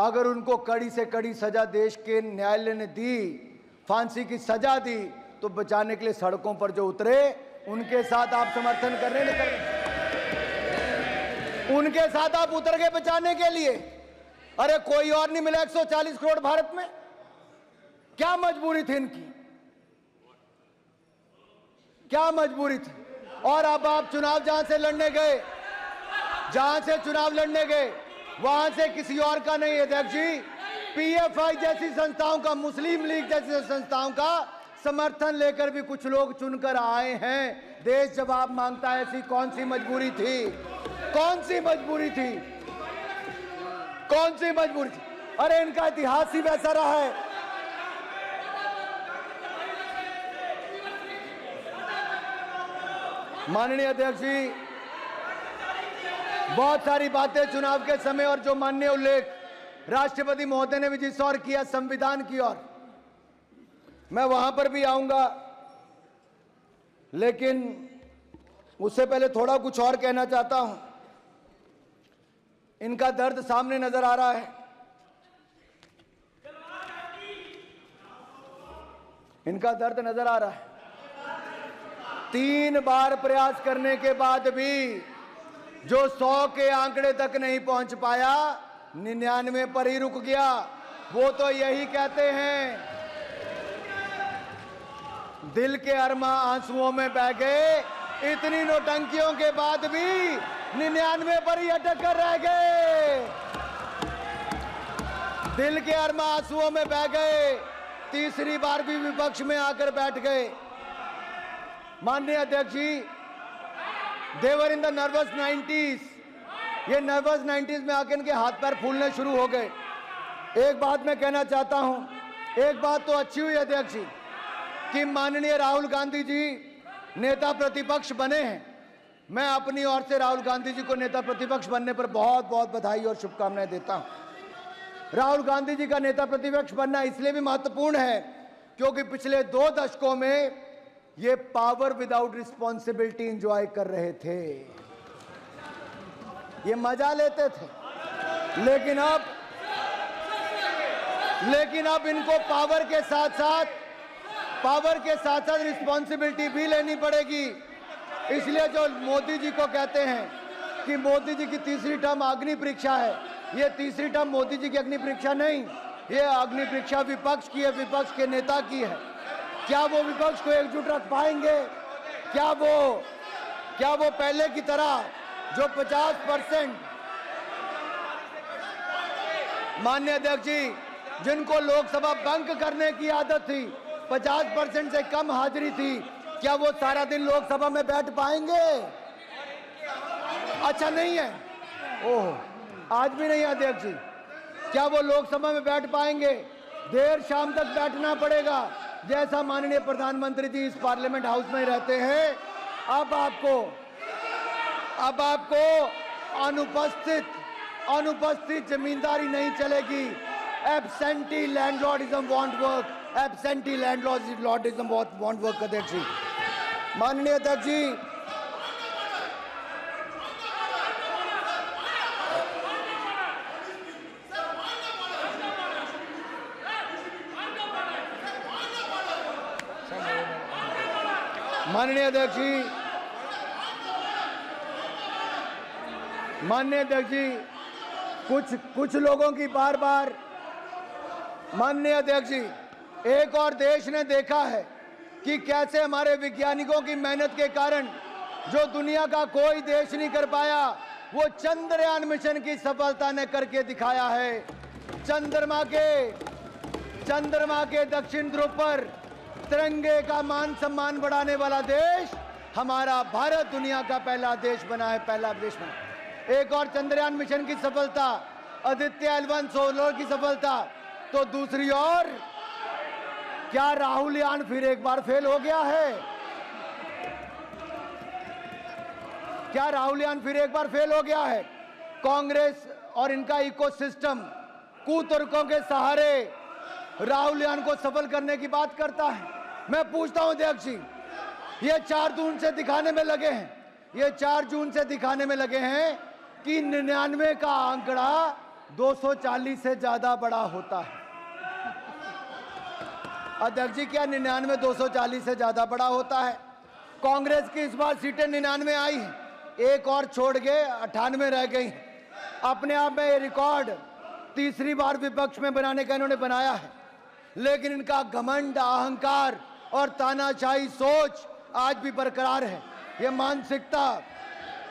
अगर उनको कड़ी से कड़ी सजा देश के न्यायालय ने दी, फांसी की सजा दी, तो बचाने के लिए सड़कों पर जो उतरे उनके साथ आप समर्थन कर रहे हैं? उनके साथ आप उतर गए बचाने के लिए। अरे कोई और नहीं मिला 140 करोड़ भारत में? क्या मजबूरी थी इनकी? क्या मजबूरी थी? और अब आप जहां से चुनाव लड़ने गए वहां से किसी और का नहीं। अध्यक्ष जी, पीएफआई जैसी संस्थाओं का, मुस्लिम लीग जैसी संस्थाओं का समर्थन लेकर भी कुछ लोग चुनकर आए हैं। देश जवाब मांगता है। ऐसी कौन सी मजबूरी थी? कौन सी मजबूरी थी? कौन सी मजबूरी थी? अरे इनका इतिहास ही वैसा रहा है। माननीय अध्यक्ष जी, बहुत सारी बातें चुनाव के समय और जो माननीय उल्लेख राष्ट्रपति महोदय ने भी जिस ओर किया, संविधान की ओर, मैं वहां पर भी आऊंगा, लेकिन उससे पहले थोड़ा कुछ और कहना चाहता हूं। इनका दर्द सामने नजर आ रहा है। इनका दर्द नजर आ रहा है। 3 बार प्रयास करने के बाद भी जो 100 के आंकड़े तक नहीं पहुंच पाया, 99 पर ही रुक गया। वो तो यही कहते हैं, दिल के अरमा आंसुओं में बह गए, इतनी नौटंकियों के बाद भी 99 पर ही अटक कर रह गए। दिल के अरमा आंसुओं में बह गए, तीसरी बार भी विपक्ष में आकर बैठ गए। माननीय अध्यक्ष जी, देवर इन द नर्वस 90s, ये नर्वस 90s में आकर इनके हाथ पैर फूलने शुरू हो गए। एक बात मैं कहना चाहता हूं, एक बात तो अच्छी हुई अध्यक्ष जी कि माननीय राहुल गांधी जी नेता प्रतिपक्ष बने हैं। मैं अपनी ओर से राहुल गांधी जी को नेता प्रतिपक्ष बनने पर बहुत बहुत बधाई और शुभकामनाएं देता हूं। राहुल गांधी जी का नेता प्रतिपक्ष बनना इसलिए भी महत्वपूर्ण है क्योंकि पिछले 2 दशकों में ये पावर विदाउट रिस्पॉन्सिबिलिटी एंजॉय कर रहे थे, ये मजा लेते थे, लेकिन अब इनको पावर के साथ साथ रिस्पॉन्सिबिलिटी भी लेनी पड़ेगी। इसलिए जो मोदी जी को कहते हैं कि मोदी जी की तीसरी टर्म अग्नि परीक्षा है, ये तीसरी टर्म मोदी जी की अग्नि परीक्षा नहीं, ये अग्नि परीक्षा विपक्ष की है, विपक्ष के नेता की है। क्या वो विपक्ष को एकजुट रख पाएंगे? क्या वो पहले की तरह जो 50%, माननीय अध्यक्ष जी, जिनको लोकसभा बंक करने की आदत थी, 50% से कम हाजिरी थी, क्या वो सारा दिन लोकसभा में बैठ पाएंगे? अच्छा नहीं है, ओह आज भी नहीं है अध्यक्ष जी। क्या वो लोकसभा में बैठ पाएंगे? देर शाम तक बैठना पड़ेगा। जैसा माननीय प्रधानमंत्री जी इस पार्लियामेंट हाउस में रहते हैं, अब आपको अनुपस्थित जमींदारी नहीं चलेगी। Absentee landlordism want work, absentee landlordism want work. अध्यक्ष जी, माननीय अध्यक्ष जी, माननीय अध्यक्ष जी, कुछ लोगों की बार माननीय अध्यक्ष जी, एक और देश ने देखा है कि कैसे हमारे वैज्ञानिकों की मेहनत के कारण जो दुनिया का कोई देश नहीं कर पाया, वो चंद्रयान मिशन की सफलता ने करके दिखाया है। चंद्रमा के दक्षिण ध्रुव पर तिरंगे का मान सम्मान बढ़ाने वाला देश हमारा भारत दुनिया का पहला देश बना है, पहला देश बना। एक और चंद्रयान मिशन की सफलता, आदित्य L1 सोलर की सफलता, तो दूसरी ओर क्या राहुल यान फिर एक बार फेल हो गया है? क्या राहुल यान फिर एक बार फेल हो गया है? कांग्रेस और इनका इकोसिस्टम कुतर्कों के सहारे राहुल यान को सफल करने की बात करता है। मैं पूछता हूं अध्यक्ष जी, ये 4 जून से दिखाने में लगे हैं कि 99 का आंकड़ा 240 से ज्यादा बड़ा होता है। अध्यक्ष जी, क्या 99 240 से ज्यादा बड़ा होता है? कांग्रेस की इस बार सीटें 99 आई हैं, एक और छोड़ गए 98 रह गई। अपने आप में ये रिकॉर्ड तीसरी बार विपक्ष में बनाने का इन्होंने बनाया है, लेकिन इनका घमंड, अहंकार और तानाशाही सोच आज भी बरकरार है। ये मानसिकता,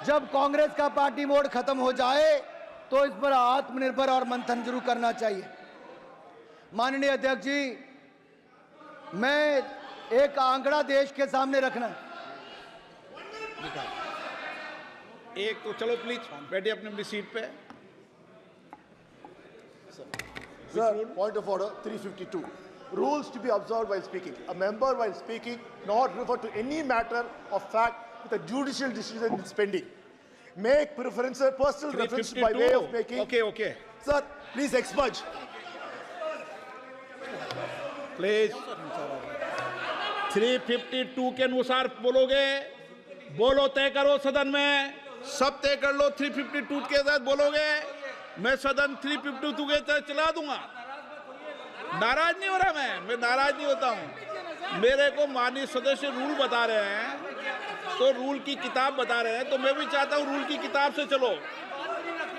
जब कांग्रेस का पार्टी मोड खत्म हो जाए तो इस पर आत्मनिर्भर और मंथन जरूर करना चाहिए। माननीय अध्यक्ष जी, मैं एक आंकड़ा देश के सामने रखना, एक तो चलो प्लीज बैठिए अपनी सीट पे। Sir, point of order 352. Rules to be observed while speaking. A member while speaking not refer to any matter of fact with a judicial decision is pending. Make preferences, personal reference by way of making. Okay. Sir, please expurge. Please 352 के अनुसार बोलोगे, बोलो, तय करो सदन में, सब तय कर लो। 352 के साथ बोलोगे, मैं सदन 352 के तहत चला दूंगा। नाराज नहीं हो रहा, मैं नाराज नहीं होता हूं। मेरे को माननीय सदस्य रूल बता रहे हैं, तो रूल की किताब बता रहे हैं, तो मैं भी चाहता हूं रूल की किताब से चलो।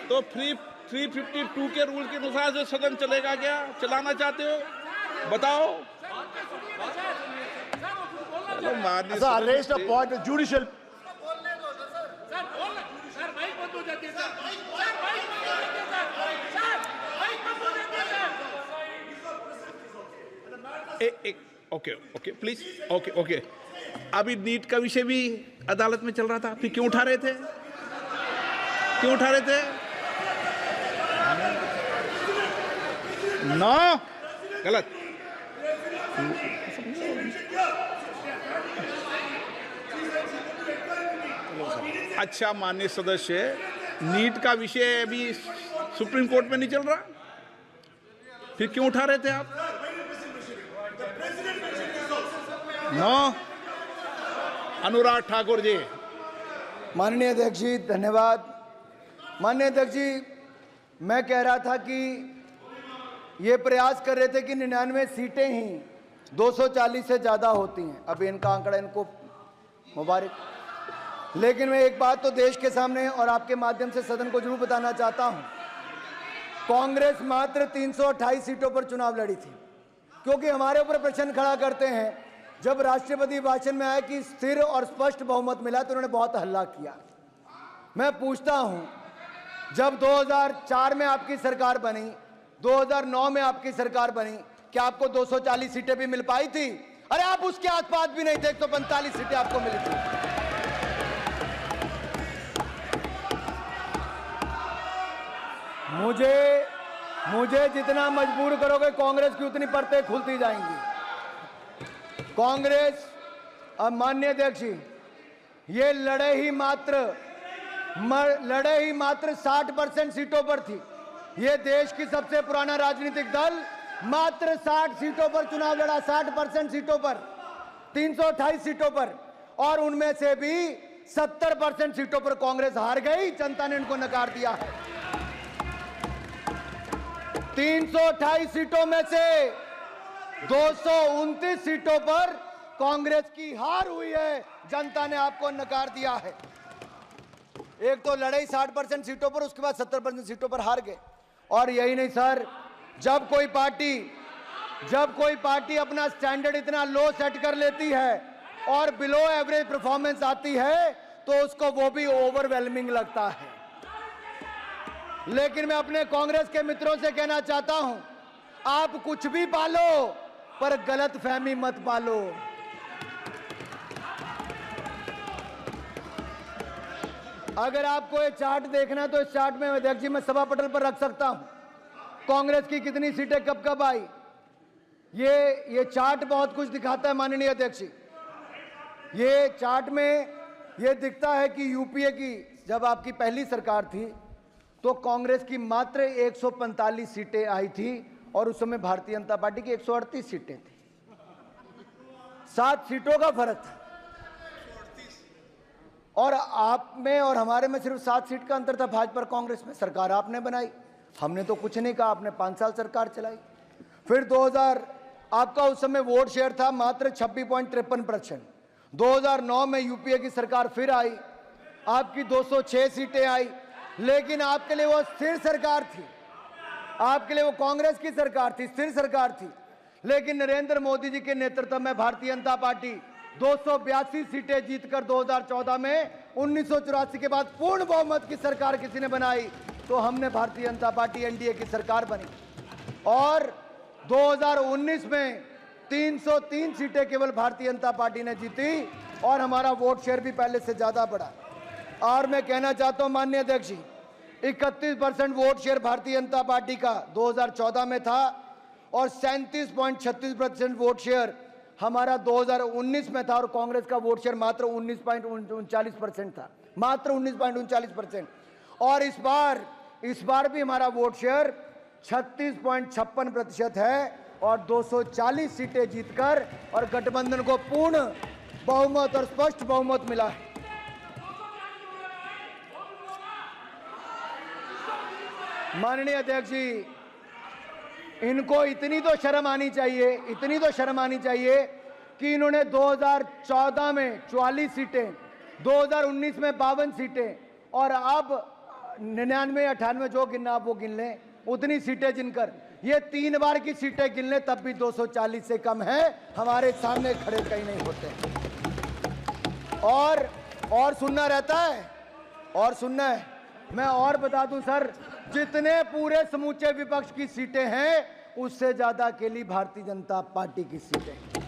तो 352 के रूल के अनुसार से सदन चलेगा क्या? चलाना चाहते हो? बताओ। चलो माननीय Sir, I raised a point with judicial. Okay okay please okay okay. अभी नीट का विषय भी अदालत में चल रहा था, फिर क्यों उठा रहे थे? क्यों उठा रहे थे? नो, गलत। अच्छा माननीय सदस्य, नीट का विषय अभी सुप्रीम कोर्ट में नहीं चल रहा, फिर क्यों उठा रहे थे आप? नो, अनुराग ठाकुर जी। माननीय अध्यक्ष जी धन्यवाद। माननीय अध्यक्ष जी, मैं कह रहा था कि ये प्रयास कर रहे थे कि 99 सीटें ही 240 से ज़्यादा होती हैं। अभी इनका आंकड़ा इनको मुबारक। लेकिन मैं एक बात तो देश के सामने और आपके माध्यम से सदन को जरूर बताना चाहता हूं, कांग्रेस मात्र 328 सीटों पर चुनाव लड़ी थी। क्योंकि हमारे ऊपर प्रश्न खड़ा करते हैं, जब राष्ट्रपति भाषण में आया कि स्थिर और स्पष्ट बहुमत मिला तो उन्होंने बहुत हल्ला किया। मैं पूछता हूं, जब 2004 में आपकी सरकार बनी, 2009 में आपकी सरकार बनी, क्या आपको 240 सीटें भी मिल पाई थी? अरे आप उसके आसपास भी नहीं थे, 145 सीटें आपको मिली थी। मुझे जितना मजबूर करोगे कांग्रेस की उतनी परतें खुलती जाएंगी। कांग्रेस, अब माननीय अध्यक्ष जी, ये लड़े ही मात्र 60% सीटों पर थी। ये देश की सबसे पुराना राजनीतिक दल मात्र 60 सीटों पर चुनाव लड़ा, 60% सीटों पर, 328 सीटों पर, और उनमें से भी 70% सीटों पर कांग्रेस हार गई। जनता ने इनको नकार दिया है। 328 सीटों में से 229 सीटों पर कांग्रेस की हार हुई है। जनता ने आपको नकार दिया है। एक तो लड़ाई 60% सीटों पर, उसके बाद 70% सीटों पर हार गए। और यही नहीं सर, जब कोई पार्टी अपना स्टैंडर्ड इतना लो सेट कर लेती है और बिलो एवरेज परफॉर्मेंस आती है तो उसको वो भी ओवरवेलमिंग लगता है। लेकिन मैं अपने कांग्रेस के मित्रों से कहना चाहता हूं, आप कुछ भी पालो पर गलत फहमी मत पालो। अगर आपको ये चार्ट देखना है तो इस चार्ट में अध्यक्ष जी मैं सभा पटल पर रख सकता हूं, कांग्रेस की कितनी सीटें कब कब आई। ये चार्ट बहुत कुछ दिखाता है माननीय अध्यक्ष जी। ये चार्ट में ये दिखता है कि यूपीए की जब आपकी पहली सरकार थी तो कांग्रेस की मात्र 145 सीटें आई थी और उस समय भारतीय जनता पार्टी की 138 सीटें थी। 7 सीटों का फर्क था। और आप में और हमारे में सिर्फ 7 सीट का अंतर था। भाजपा और कांग्रेस में सरकार आपने बनाई, हमने तो कुछ नहीं कहा। आपने 5 साल सरकार चलाई। फिर 2000 आपका उस समय वोट शेयर था मात्र 26.53%। 2009 में यूपीए की सरकार फिर आई, आपकी 206 सीटें आई। लेकिन आपके लिए वो स्थिर सरकार थी, आपके लिए वो कांग्रेस की सरकार थी, स्थिर सरकार थी। लेकिन नरेंद्र मोदी जी के नेतृत्व में भारतीय जनता पार्टी 282 सीटें जीतकर 2014 में 1984 के बाद पूर्ण बहुमत की सरकार किसी ने बनाई तो हमने भारतीय जनता पार्टी एनडीए की सरकार बनी। और 2019 में 303 सीटें केवल भारतीय जनता पार्टी ने जीती और हमारा वोट शेयर भी पहले से ज्यादा बढ़ा। और मैं कहना चाहता हूं माननीय अध्यक्ष जी, 31% vote share Bharatiya Janata party का 2014 में था और 37.36% वोट शेयर हमारा 2019 में था। और कांग्रेस का वोट शेयर मात्र 19.39% था, मात्र 19.39%। और इस बार भी हमारा वोट शेयर 36.56% है और 240 सीटें जीतकर और गठबंधन को पूर्ण बहुमत और स्पष्ट बहुमत मिला है। माननीय अध्यक्ष जी, इनको इतनी तो शर्म आनी चाहिए, इतनी तो शर्म आनी चाहिए कि इन्होंने 2014 में 44 सीटें, 2019 में 52 सीटें और अब 99, 98 जो गिनना आप वो गिन लें, उतनी सीटें जिनकर ये 3 बार की सीटें गिन लें तब भी 240 से कम है। हमारे सामने खड़े कहीं नहीं होते। और सुनना रहता है, और सुनना है। मैं और बता दूं सर, जितने पूरे समूचे विपक्ष की सीटें हैं उससे ज्यादा अकेली भारतीय जनता पार्टी की सीटें।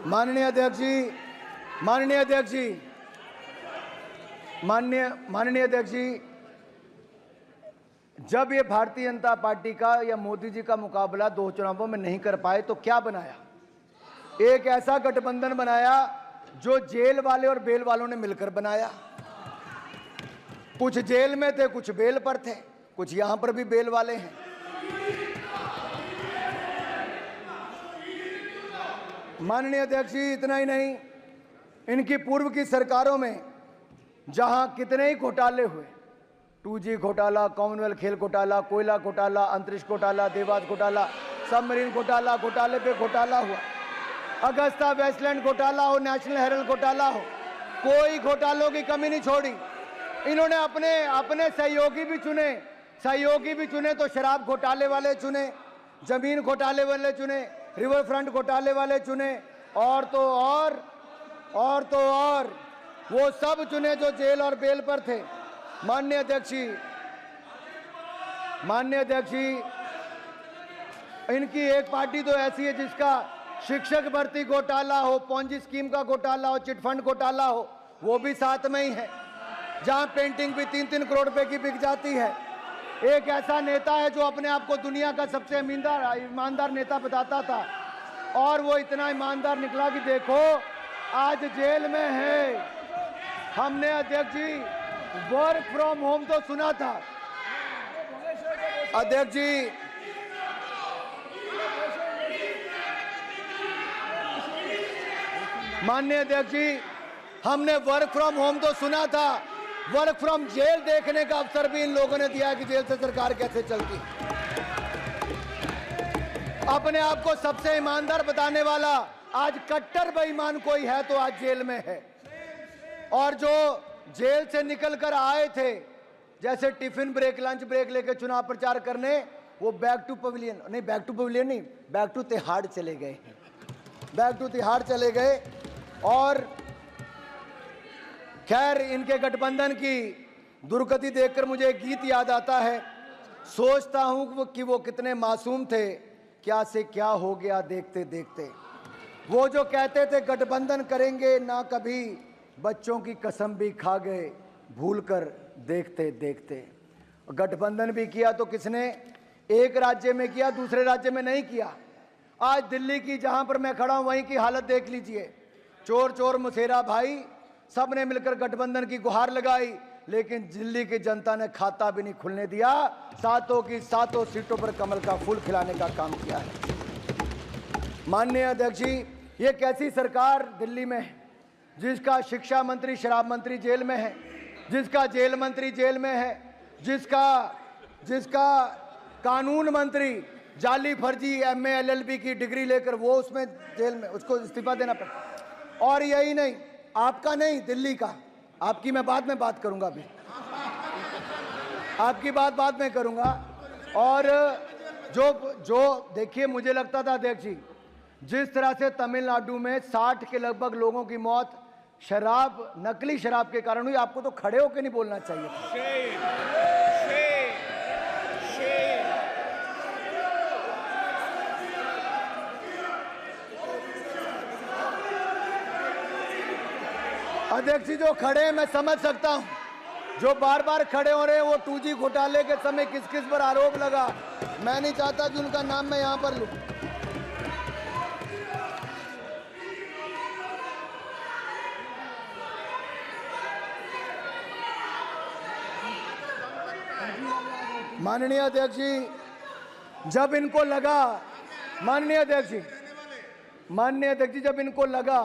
माननीय अध्यक्ष जी, जब ये भारतीय जनता पार्टी का या मोदी जी का मुकाबला 2 चुनावों में नहीं कर पाए तो क्या बनाया? एक ऐसा गठबंधन बनाया जो जेल वाले और बेल वालों ने मिलकर बनाया। कुछ जेल में थे, कुछ बेल पर थे, कुछ यहां पर भी बेल वाले हैं। माननीय अध्यक्ष जी, इतना ही नहीं, इनकी पूर्व की सरकारों में जहां कितने ही घोटाले हुए, 2G घोटाला, कॉमनवेल्थ खेल घोटाला, कोयला घोटाला, अंतरिक्ष घोटाला, देवास घोटाला, सबमरीन घोटाला, घोटाले पे घोटाला हुआ, अगस्ता वेस्टलैंड घोटाला हो, नेशनल हेरल्ड घोटाला हो, कोई घोटालों की कमी नहीं छोड़ी। इन्होंने अपने सहयोगी भी चुने तो शराब घोटाले वाले चुने, जमीन घोटाले वाले चुने, रिवर फ्रंट घोटाले वाले चुने, और तो और वो सब चुने जो जेल और बेल पर थे। माननीय अध्यक्ष जी, इनकी एक पार्टी तो ऐसी है जिसका शिक्षक भर्ती घोटाला हो, पॉन्जी स्कीम का घोटाला हो, चिटफंड घोटाला हो, वो भी साथ में ही है, जहां पेंटिंग भी 3-3 करोड़ रुपए की बिक जाती है। एक ऐसा नेता है जो अपने आप को दुनिया का सबसे ईमानदार नेता बताता था, और वो इतना ईमानदार निकला कि देखो आज जेल में है। हमने अध्यक्ष जी वर्क फ्रॉम होम तो सुना था अध्यक्ष जी, माननीय अध्यक्ष जी, हमने वर्क फ्रॉम होम तो सुना था, वर्क फ्रॉम जेल देखने का अवसर भी इन लोगों ने दिया कि जेल से सरकार कैसे चलती। अपने आप को सबसे ईमानदार बताने वाला आज कट्टर बेईमान कोई है तो आज जेल में है, और जो जेल से निकलकर आए थे, जैसे टिफिन ब्रेक, लंच ब्रेक लेकर चुनाव प्रचार करने, वो बैक टू तिहाड़ चले गए, और खैर इनके गठबंधन की दुर्गति देखकर मुझे एक गीत याद आता है, सोचता हूं कि वो कितने मासूम थे, क्या से क्या हो गया देखते देखते। वो जो कहते थे गठबंधन करेंगे ना कभी, बच्चों की कसम भी खा गए भूलकर देखते देखते। गठबंधन भी किया तो किसने? एक राज्य में किया, दूसरे राज्य में नहीं किया। आज दिल्ली की जहां पर मैं खड़ा हूं वहीं की हालत देख लीजिए, चोर चोर मुसेरा भाई, सब ने मिलकर गठबंधन की गुहार लगाई, लेकिन दिल्ली की जनता ने खाता भी नहीं खुलने दिया, सातों की सातों सीटों पर कमल का फूल खिलाने का काम किया है। माननीय अध्यक्ष जी, ये कैसी सरकार दिल्ली में है जिसका शिक्षा मंत्री शराब मंत्री जेल में है, जिसका जेल मंत्री जेल में है, जिसका कानून मंत्री जाली फर्जी MA LLB की डिग्री लेकर वो उसमें जेल में, उसको इस्तीफा देना पड़ा। और यही नहीं, आपका नहीं, दिल्ली का, आपकी मैं बाद में बात करूंगा, अभी आपकी बात बाद में करूंगा। और जो देखिए, मुझे लगता था अध्यक्ष जी, जिस तरह से तमिलनाडु में 60 के लगभग लोगों की मौत शराब, नकली शराब के कारण हुई, आपको तो खड़े होकर नहीं बोलना चाहिए था। अध्यक्ष जी, जो खड़े हैं मैं समझ सकता हूं, जो बार बार खड़े हो रहे हैं, वो 2G घोटाले के समय किस किस पर आरोप लगा, मैं नहीं चाहता कि उनका नाम मैं यहां पर लूं। माननीय अध्यक्ष जी, जब इनको लगा, माननीय अध्यक्ष जी, जब इनको लगा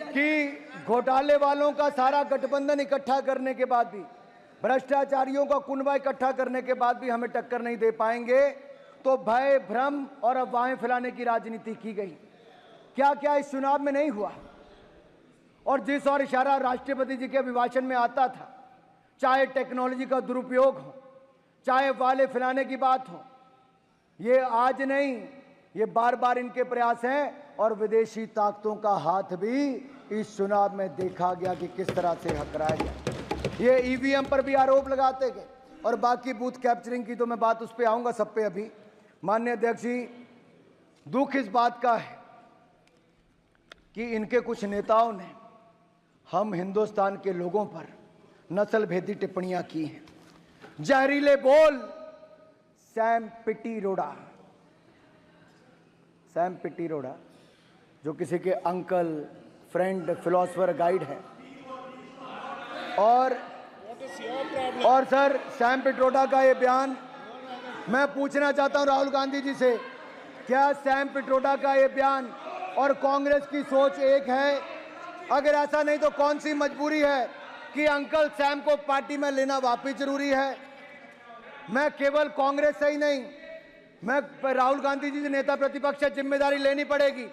कि घोटाले वालों का सारा गठबंधन इकट्ठा करने के बाद भी, भ्रष्टाचारियों का कुनबा इकट्ठा करने के बाद भी हमें टक्कर नहीं दे पाएंगे, तो भय, भ्रम और अफवाहें फैलाने की राजनीति की गई। क्या क्या इस चुनाव में नहीं हुआ। और जिस और इशारा राष्ट्रपति जी के अभिभाषण में आता था, चाहे टेक्नोलॉजी का दुरुपयोग हो, चाहे वाले फैलाने की बात हो, ये आज नहीं, ये बार बार इनके प्रयास हैं। और विदेशी ताकतों का हाथ भी इस चुनाव में देखा गया कि किस तरह से हकराया गया। ये ईवीएम पर भी आरोप लगाते गए और बाकी बूथ कैप्चरिंग की तो मैं बात उस पर आऊंगा सब पे। अभी माननीय अध्यक्ष जी, दुख इस बात का है कि इनके कुछ नेताओं ने हम हिंदुस्तान के लोगों पर नस्ल भेदी टिप्पणियां की हैं। जहरीले बोल सैम पिटीरोड़ा जो किसी के अंकल, फ्रेंड, फिलोसफर, गाइड है। और सर, सैम पिट्रोडा का ये बयान, मैं पूछना चाहता हूं राहुल गांधी जी से, क्या सैम पिट्रोडा का ये बयान और कांग्रेस की सोच एक है? अगर ऐसा नहीं तो कौन सी मजबूरी है कि अंकल सैम को पार्टी में लेना वापिस जरूरी है? मैं केवल कांग्रेस से ही नहीं, मैं राहुल गांधी जी नेता प्रतिपक्ष से जिम्मेदारी लेनी पड़ेगी।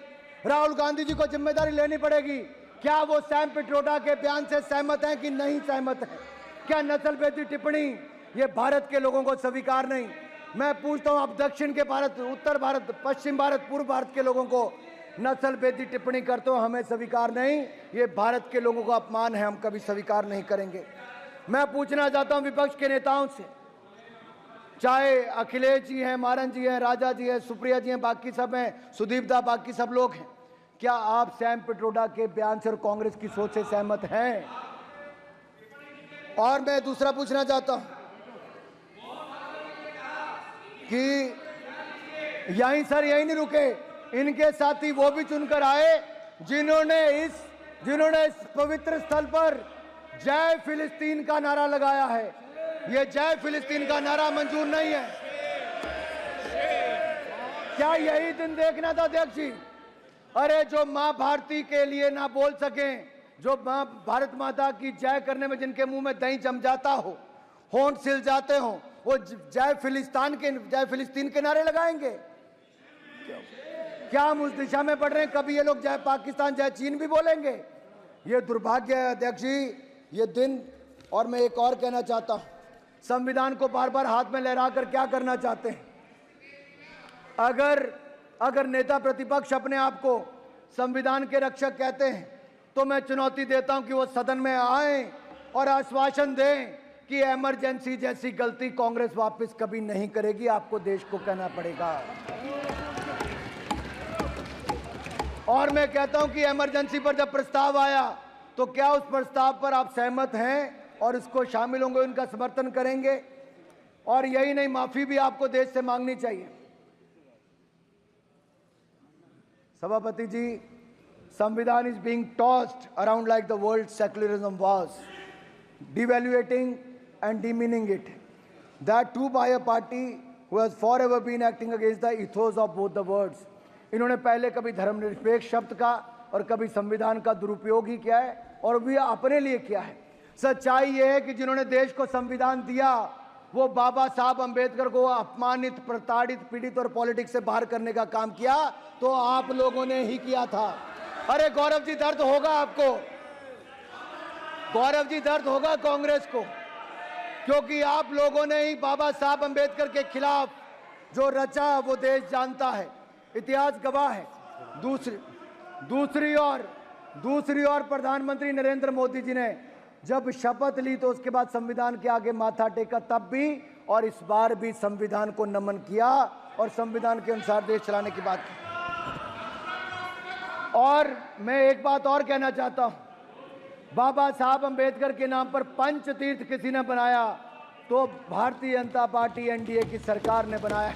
राहुल गांधी जी को जिम्मेदारी लेनी पड़ेगी। क्या वो सैम पिट्रोडा के बयान से सहमत हैं कि नहीं सहमत है? क्या नस्लभेदी टिप्पणी ये भारत के लोगों को स्वीकार नहीं? मैं पूछता हूं, आप दक्षिण के भारत, उत्तर भारत, पश्चिम भारत, पूर्व भारत के लोगों को नस्लभेदी टिप्पणी करते हो, हमें स्वीकार नहीं। ये भारत के लोगों का अपमान है, हम कभी स्वीकार नहीं करेंगे। मैं पूछना चाहता हूं विपक्ष के नेताओं से, चाहे अखिलेश जी हैं, मारन जी हैं, राजा जी हैं, सुप्रिया जी हैं, बाकी सब हैं, सुदीप दा, बाकी सब लोग हैं, क्या आप सैम पिट्रोडा के बयान से और कांग्रेस की सोच से सहमत हैं? और मैं दूसरा पूछना चाहता हूं कि यहीं सर, यहीं नहीं रुके, इनके साथी वो भी चुनकर आए जिन्होंने इस पवित्र स्थल पर जय फिलिस्तीन का नारा लगाया है। ये जय फिलिस्तीन का नारा मंजूर नहीं है। क्या यही दिन देखना था अध्यक्ष जी? अरे जो मां भारती के लिए ना बोल सकें, जो मां भारत माता की जय करने में जिनके मुंह में दही जम जाता हो, होंठ सिल जाते हो, वो जय फिलिस्तीन के नारे लगाएंगे? क्या हम उस दिशा में बढ़ रहे हैं? कभी ये लोग जय पाकिस्तान, जय चीन भी बोलेंगे? ये दुर्भाग्य है अध्यक्ष जी, ये दिन। और मैं एक और कहना चाहता हूं, संविधान को बार बार हाथ में लहरा कर क्या करना चाहते हैं? अगर नेता प्रतिपक्ष अपने आप को संविधान के रक्षक कहते हैं तो मैं चुनौती देता हूं कि वो सदन में आए और आश्वासन दें कि इमरजेंसी जैसी गलती कांग्रेस वापस कभी नहीं करेगी। आपको देश को कहना पड़ेगा। और मैं कहता हूं कि इमरजेंसी पर जब प्रस्ताव आया तो क्या उस प्रस्ताव पर आप सहमत हैं और इसको शामिल होंगे, उनका समर्थन करेंगे? और यही नहीं, माफी भी आपको देश से मांगनी चाहिए। सभापति जी, संविधान is being tossed around like the world secularism was, devaluating and demeaning it, that too by a party who has forever been acting against the ethos of both the words। इन्होंने पहले कभी धर्मनिरपेक्ष शब्द का और कभी संविधान का दुरुपयोग ही किया है, और भी अपने लिए किया है। सच्चाई यह है कि जिन्होंने देश को संविधान दिया वो बाबा साहब अंबेडकर को अपमानित, प्रताड़ित, पीड़ित और पॉलिटिक्स से बाहर करने का काम किया तो आप लोगों ने ही किया था। अरे गौरव जी, दर्द होगा आपको, गौरव जी, दर्द होगा कांग्रेस को, क्योंकि आप लोगों ने ही बाबा साहब अंबेडकर के खिलाफ जो रचा वो देश जानता है, इतिहास गवाह है। दूसरी ओर प्रधानमंत्री नरेंद्र मोदी जी ने जब शपथ ली तो उसके बाद संविधान के आगे माथा टेका, तब भी और इस बार भी संविधान को नमन किया और संविधान के अनुसार देश चलाने की बात की। और मैं एक बात और कहना चाहता हूं, बाबा साहब अंबेडकर के नाम पर पंच तीर्थ किसी ने बनाया तो भारतीय जनता पार्टी एनडीए की सरकार ने बनाया।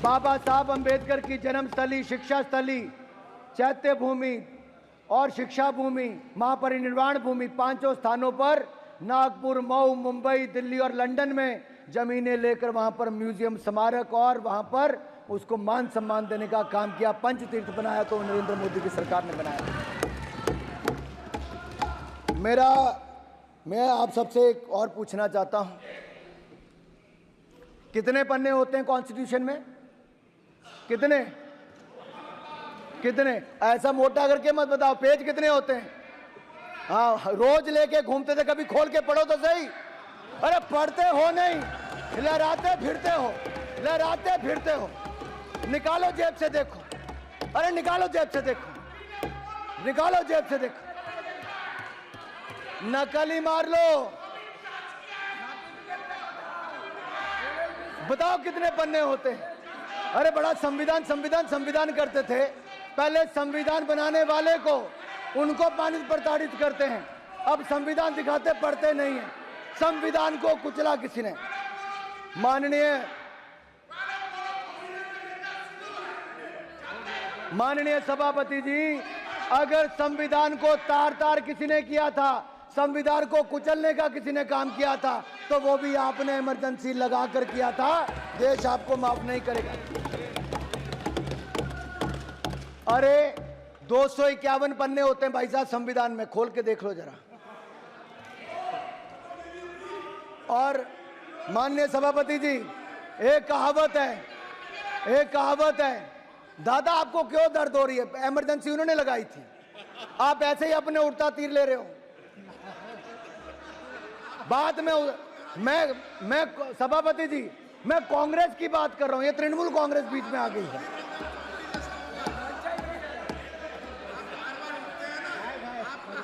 बाबा साहब अंबेडकर की जन्मस्थली, शिक्षा स्थली, चैत्य भूमि और शिक्षा भूमि, महापरिनिर्वाण भूमि, पांचों स्थानों पर नागपुर, मऊ, मुंबई, दिल्ली और लंदन में जमीनें लेकर वहां पर म्यूजियम, स्मारक और वहां पर उसको मान सम्मान देने का काम किया। पंच तीर्थ बनाया तो नरेंद्र मोदी की सरकार ने बनाया। मैं आप सबसे एक और पूछना चाहता हूं, कितने पन्ने होते हैं कॉन्स्टिट्यूशन में? कितने? कितने? ऐसा मोटा करके मत बताओ, पेज कितने होते हैं? हाँ, रोज लेके घूमते थे, कभी खोल के पढ़ो तो सही। अरे पढ़ते हो नहीं, लहराते फिरते हो, लहराते फिरते हो। निकालो जेब से देखो, अरे निकालो जेब से देखो, निकालो जेब से देखो, नकल ही मार लो। बताओ कितने पन्ने होते हैं? अरे बड़ा संविधान संविधान संविधान करते थे, पहले संविधान बनाने वाले को, उनको मानित प्रताड़ित करते हैं, अब संविधान दिखाते पढ़ते नहीं है। संविधान को कुचला किसी ने। माननीय सभापति जी, अगर संविधान को तार तार किसी ने किया था, संविधान को कुचलने का किसी ने काम किया था, तो वो भी आपने इमरजेंसी लगाकर किया था। देश आपको माफ नहीं करेगा। अरे 251 पन्ने होते हैं भाई साहब संविधान में, खोल के देख लो जरा। और माननीय सभापति जी, एक कहावत है, दादा आपको क्यों दर्द हो रही है? इमरजेंसी उन्होंने लगाई थी, आप ऐसे ही अपने उड़ता तीर ले रहे हो। बाद में मैं सभापति जी, मैं कांग्रेस की बात कर रहा हूं, ये तृणमूल कांग्रेस बीच में आ गई है।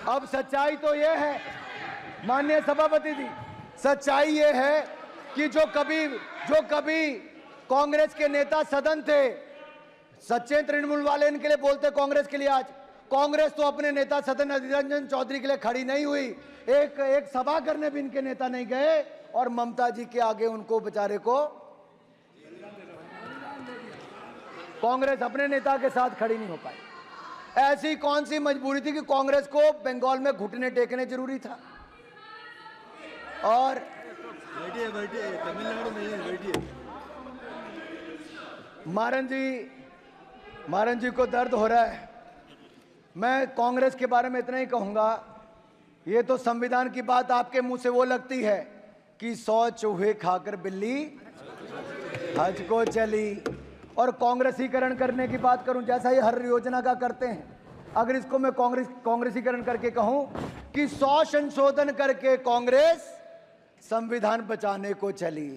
अब सच्चाई तो ये है माननीय सभापति जी, सच्चाई ये है कि जो कभी कांग्रेस के नेता सदन थे, सच्चे तृणमूल वाले इनके लिए बोलते कांग्रेस के लिए। आज कांग्रेस तो अपने नेता सदन अधीर रंजन चौधरी के लिए खड़ी नहीं हुई, एक सभा करने भी इनके नेता नहीं गए, और ममता जी के आगे उनको बेचारे को कांग्रेस अपने नेता के साथ खड़ी नहीं हो पाई। ऐसी कौन सी मजबूरी थी कि कांग्रेस को बंगाल में घुटने टेकने जरूरी था? और बैठिए तमिलनाडु में बैठिए। मारन जी को दर्द हो रहा है। मैं कांग्रेस के बारे में इतना ही कहूंगा, ये तो संविधान की बात आपके मुंह से वो लगती है कि 100 चूहे खाकर बिल्ली हज को चली। और कांग्रेसीकरण करने की बात करूं, जैसा ये हर योजना का करते हैं, अगर इसको मैं कांग्रेसीकरण करके कहूं कि 100 संशोधन करके कांग्रेस संविधान बचाने को चली।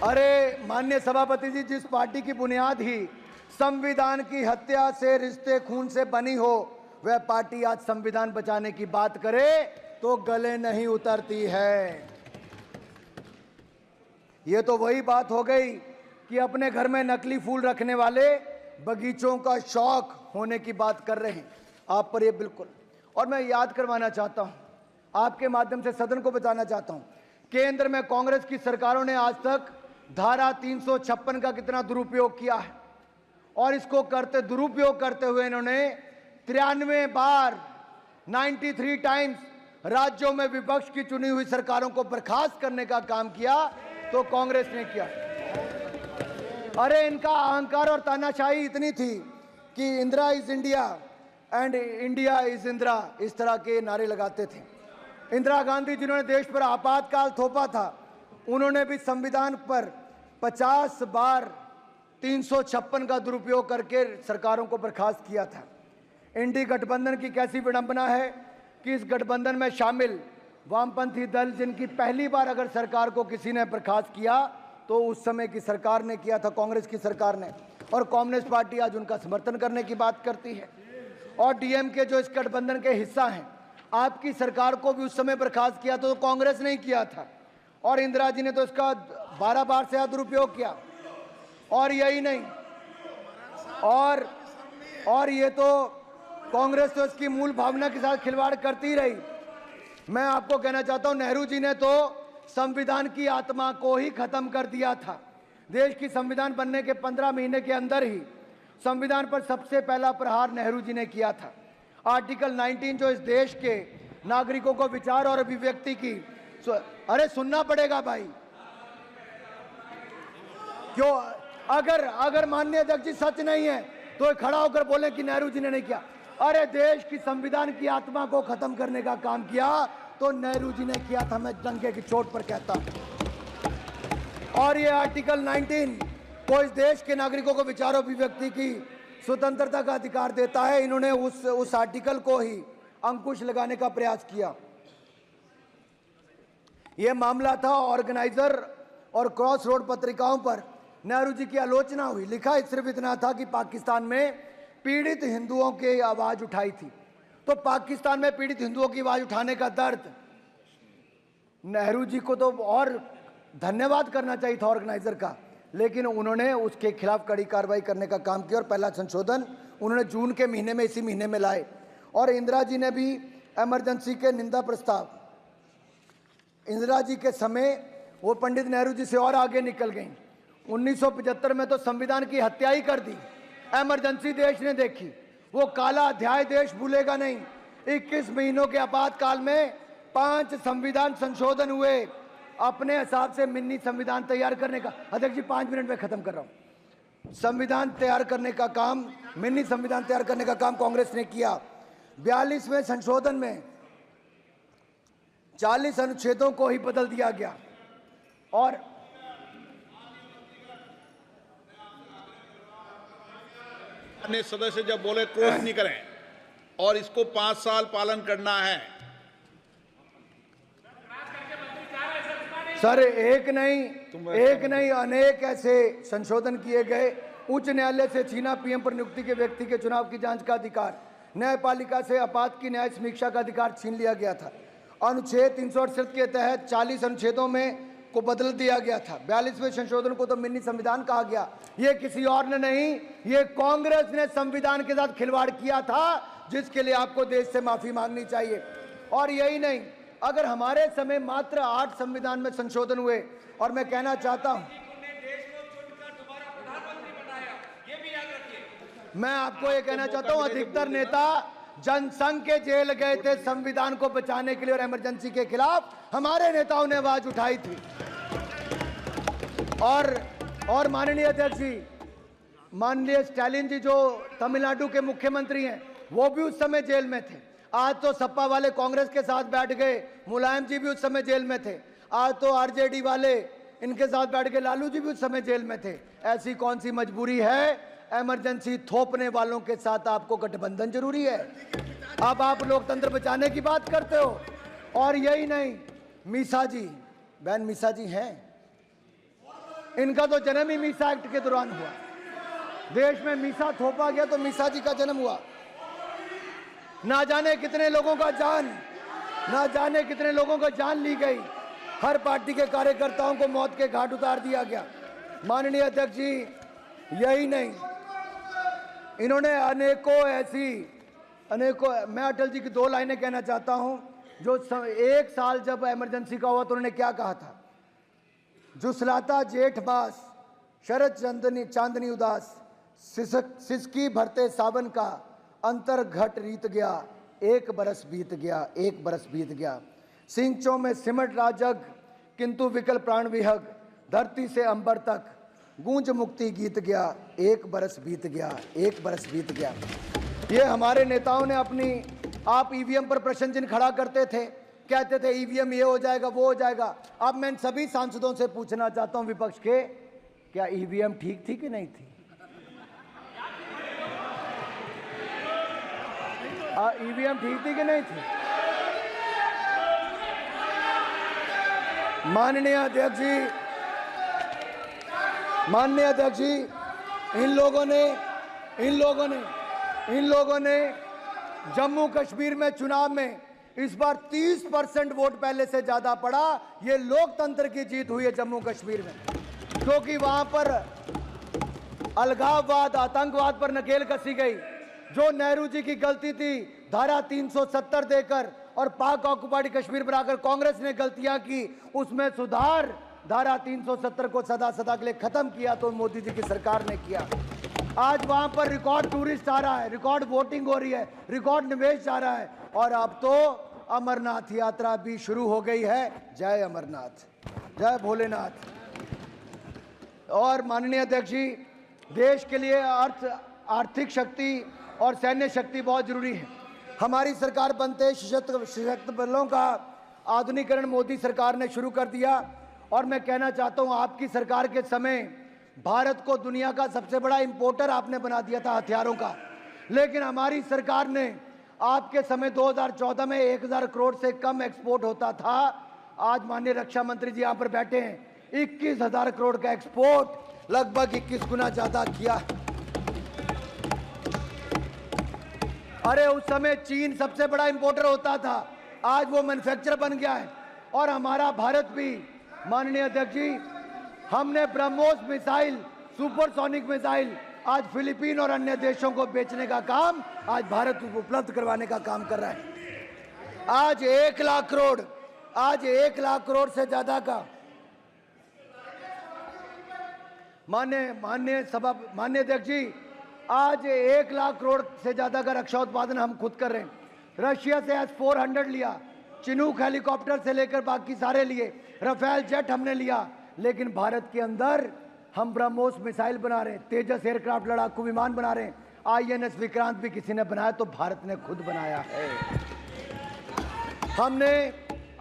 अरे माननीय सभापति जी, जिस पार्टी की बुनियाद ही संविधान की हत्या से, रिश्ते खून से बनी हो, वह पार्टी आज संविधान बचाने की बात करे तो गले नहीं उतरती है। ये तो वही बात हो गई कि अपने घर में नकली फूल रखने वाले बगीचों का शौक होने की बात कर रहे हैं आप पर, ये बिल्कुल। और मैं याद करवाना चाहता हूं, आपके माध्यम से सदन को बताना चाहता हूं, केंद्र में कांग्रेस की सरकारों ने आज तक धारा 356 का कितना दुरुपयोग किया है, और इसको दुरुपयोग करते हुए इन्होंने 93 बार 93 टाइम्स राज्यों में विपक्ष की चुनी हुई सरकारों को बर्खास्त करने का काम किया, तो कांग्रेस ने किया। अरे इनका अहंकार और तानाशाही इतनी थी कि Indira is India and India is Indira, इस तरह के नारे लगाते थे। इंदिरा गांधी जिन्होंने देश पर आपातकाल थोपा था, उन्होंने भी संविधान पर 50 बार 356 का दुरुपयोग करके सरकारों को बर्खास्त किया था। इंडी गठबंधन की कैसी विडंबना है कि इस गठबंधन में शामिल वामपंथी दल, जिनकी पहली बार अगर सरकार को किसी ने बर्खास्त किया तो उस समय की सरकार ने किया था, कांग्रेस की सरकार ने, और कम्युनिस्ट पार्टी आज उनका समर्थन करने की बात करती है। और डीएमके जो इस गठबंधन के हिस्सा हैं, आपकी सरकार को भी उस समय बर्खास्त किया तो कांग्रेस ने किया था, और इंदिरा जी ने तो इसका 12 बार से ज्यादा दुरुपयोग किया। और यही नहीं, और ये तो कांग्रेस तो इसकी मूल भावना के साथ खिलवाड़ करती रही। मैं आपको कहना चाहता हूं, नेहरू जी ने तो संविधान की आत्मा को ही खत्म कर दिया था। देश की संविधान बनने के 15 महीने के अंदर ही संविधान पर सबसे पहला प्रहार नेहरू जी ने किया था। आर्टिकल 19 जो इस देश के नागरिकों को विचार और अभिव्यक्ति की, अरे सुनना पड़ेगा भाई, क्यों? अगर माननीय अध्यक्ष जी सच नहीं है तो खड़ा होकर बोले कि नेहरू जी ने नहीं किया। अरे देश की संविधान की आत्मा को खत्म करने का काम किया तो नेहरू जी ने किया था, मैं डंके की चोट पर कहता हूं। और ये आर्टिकल 19 को इस देश के नागरिकों को विचार अभिव्यक्ति की स्वतंत्रता का अधिकार देता है, इन्होंने उस आर्टिकल को ही अंकुश लगाने का प्रयास किया। यह मामला था ऑर्गेनाइजर और क्रॉस रोड पत्रिकाओं पर नेहरू जी की आलोचना हुई। लिखा सिर्फ इतना था कि पाकिस्तान में पीड़ित हिंदुओं की आवाज उठाई थी। तो पाकिस्तान में पीड़ित हिंदुओं की आवाज उठाने का दर्द, नेहरू जी को तो और धन्यवाद करना चाहिए था ऑर्गेनाइजर का, लेकिन उन्होंने उसके खिलाफ कड़ी कार्रवाई करने का काम किया और पहला संशोधन उन्होंने जून के महीने में, इसी महीने में लाए। और इंदिरा जी ने भी इमरजेंसी के निंदा प्रस्ताव, इंदिरा जी के समय वो पंडित नेहरू जी से और आगे निकल गई। 1975 में तो संविधान की हत्या ही कर दी। इमरजेंसी देश ने देखी, वो काला अध्याय देश भूलेगा नहीं। 21 महीनों के आपातकाल में 5 संविधान संशोधन हुए। अपने हिसाब से मिनी संविधान तैयार करने का, अध्यक्ष जी 5 मिनट में खत्म कर रहा हूं, संविधान तैयार करने का काम, मिनी संविधान तैयार करने का काम कांग्रेस ने किया। 42वें संशोधन में 40 अनुच्छेदों को ही बदल दिया गया और अन्य सदस्य जब बोले क्रोध नहीं करें और इसको 5 साल पालन करना है। सर एक नहीं अनेक ऐसे संशोधन किए गए। उच्च न्यायालय से छीना पीएम पर नियुक्ति के व्यक्ति के चुनाव की जांच का अधिकार, न्यायपालिका से आपात की न्याय समीक्षा का अधिकार छीन लिया गया था। अनुच्छेद 368 के तहत 40 अनुच्छेदों में को बदल दिया गया था। 42वें संशोधन को तो मिनी संविधान कहा गया। ये किसी और ने नहीं, ये कांग्रेस ने संविधान के साथ खिलवाड़ किया था, जिसके लिए आपको देश से माफी मांगनी चाहिए। और यही नहीं, अगर हमारे समय मात्र 8 संविधान में संशोधन हुए, और मैं कहना चाहता हूं, मैं आपको ये कहना चाहता हूं, अधिकतर नेता जनसंघ के जेल गए थे संविधान को बचाने के लिए और इमरजेंसी के खिलाफ हमारे नेताओं ने आवाज उठाई थी। और माननीय अध्यक्ष जी, माननीय स्टालिन जी जो तमिलनाडु के मुख्यमंत्री हैं, वो भी उस समय जेल में थे। आज तो सपा वाले कांग्रेस के साथ बैठ गए, मुलायम जी भी उस समय जेल में थे। आज तो आरजेडी वाले इनके साथ बैठ गए, लालू जी भी उस समय जेल में थे। ऐसी कौन सी मजबूरी है? इमरजेंसी थोपने वालों के साथ आपको गठबंधन जरूरी है। अब आप लोकतंत्र बचाने की बात करते हो। और यही नहीं, मीसा जी, बहन मीसा जी हैं, इनका तो जन्म ही मीसा एक्ट के दौरान हुआ। देश में मीसा थोपा गया तो मीसा जी का जन्म हुआ। ना जाने कितने लोगों का जान ली गई। हर पार्टी के कार्यकर्ताओं को मौत के घाट उतार दिया गया। माननीय अध्यक्ष जी, यही नहीं, इन्होंने मैं अटल जी की 2 लाइनें कहना चाहता हूं। जो 1 साल जब इमरजेंसी का हुआ तो उन्होंने क्या कहा था? जुसलाता जेठ मास, शरद चांदनी उदास, सिसकी भरते सावन का, अंतर घट रीत गया, 1 बरस बीत गया, 1 बरस बीत गया। सिंचों में सिमट राजग, किंतु विकल प्राण विहग, धरती से अंबर तक गूंज मुक्ति गीत गया, 1 बरस बीत गया, 1 बरस बीत गया। ये हमारे नेताओं ने आप ईवीएम पर प्रश्न चिन्ह खड़ा करते थे, कहते थे ईवीएम ये हो जाएगा, वो हो जाएगा। अब मैं सभी सांसदों से पूछना चाहता हूं विपक्ष के, क्या ईवीएम ठीक थी कि नहीं थी? ईवीएम ठीक थी कि नहीं थी? माननीय अध्यक्ष जी, इन लोगों ने जम्मू कश्मीर में चुनाव में इस बार 30% वोट पहले से ज्यादा पड़ा। ये लोकतंत्र की जीत हुई है जम्मू कश्मीर में, क्योंकि वहां पर अलगाववाद, आतंकवाद पर नकेल कसी गई। जो नेहरू जी की गलती थी धारा 370 देकर और पाक ऑक्युपाइड कश्मीर पर आकर कांग्रेस ने गलतियां की, उसमें सुधार धारा 370 को सदा के लिए खत्म किया तो मोदी जी की सरकार ने किया। आज वहां पर रिकॉर्ड टूरिस्ट आ रहा है, रिकॉर्ड वोटिंग हो रही है, रिकॉर्ड निवेश आ रहा है, और अब तो अमरनाथ यात्रा भी शुरू हो गई है। जय अमरनाथ, जय भोलेनाथ। और माननीय अध्यक्ष जी, देश के लिए आर्थिक शक्ति और सैन्य शक्ति बहुत जरूरी है। हमारी सरकार बनते सशस्त्र बलों का आधुनिकीकरण मोदी सरकार ने शुरू कर दिया। और मैं कहना चाहता हूं, आपकी सरकार के समय भारत को दुनिया का सबसे बड़ा इंपोर्टर आपने बना दिया था हथियारों का, लेकिन हमारी सरकार ने, आपके समय 2014 में 1000 करोड़ से कम एक्सपोर्ट होता था, आज माननीय रक्षा मंत्री जी यहाँ पर बैठे हैं, 21,000 करोड़ का एक्सपोर्ट लगभग 21 गुना ज्यादा किया। अरे उस समय चीन सबसे बड़ा इंपोर्टर होता था, आज वो मैन्युफैक्चरर बन गया है। और हमारा भारत भी, माननीय अध्यक्ष जी, हमने ब्रह्मोस मिसाइल, सुपरसोनिक मिसाइल आज फिलीपीन और अन्य देशों को बेचने का काम आज भारत उपलब्ध करवाने का काम कर रहा है। आज 1 लाख करोड़ से ज्यादा का माननीय अध्यक्ष जी, आज 1 लाख करोड़ से ज्यादा का रक्षा उत्पादन हम खुद कर रहे हैं। रशिया से S-400 लिया, चिनूक हेलीकॉप्टर से लेकर बाकी सारे लिए, राफेल जेट हमने लिया, लेकिन भारत के अंदर हम ब्रह्मोस मिसाइल बना रहे हैं, तेजस एयरक्राफ्ट लड़ाकू विमान बना रहे हैं, INS विक्रांत भी किसी ने बनाया तो भारत ने खुद बनाया है। हमने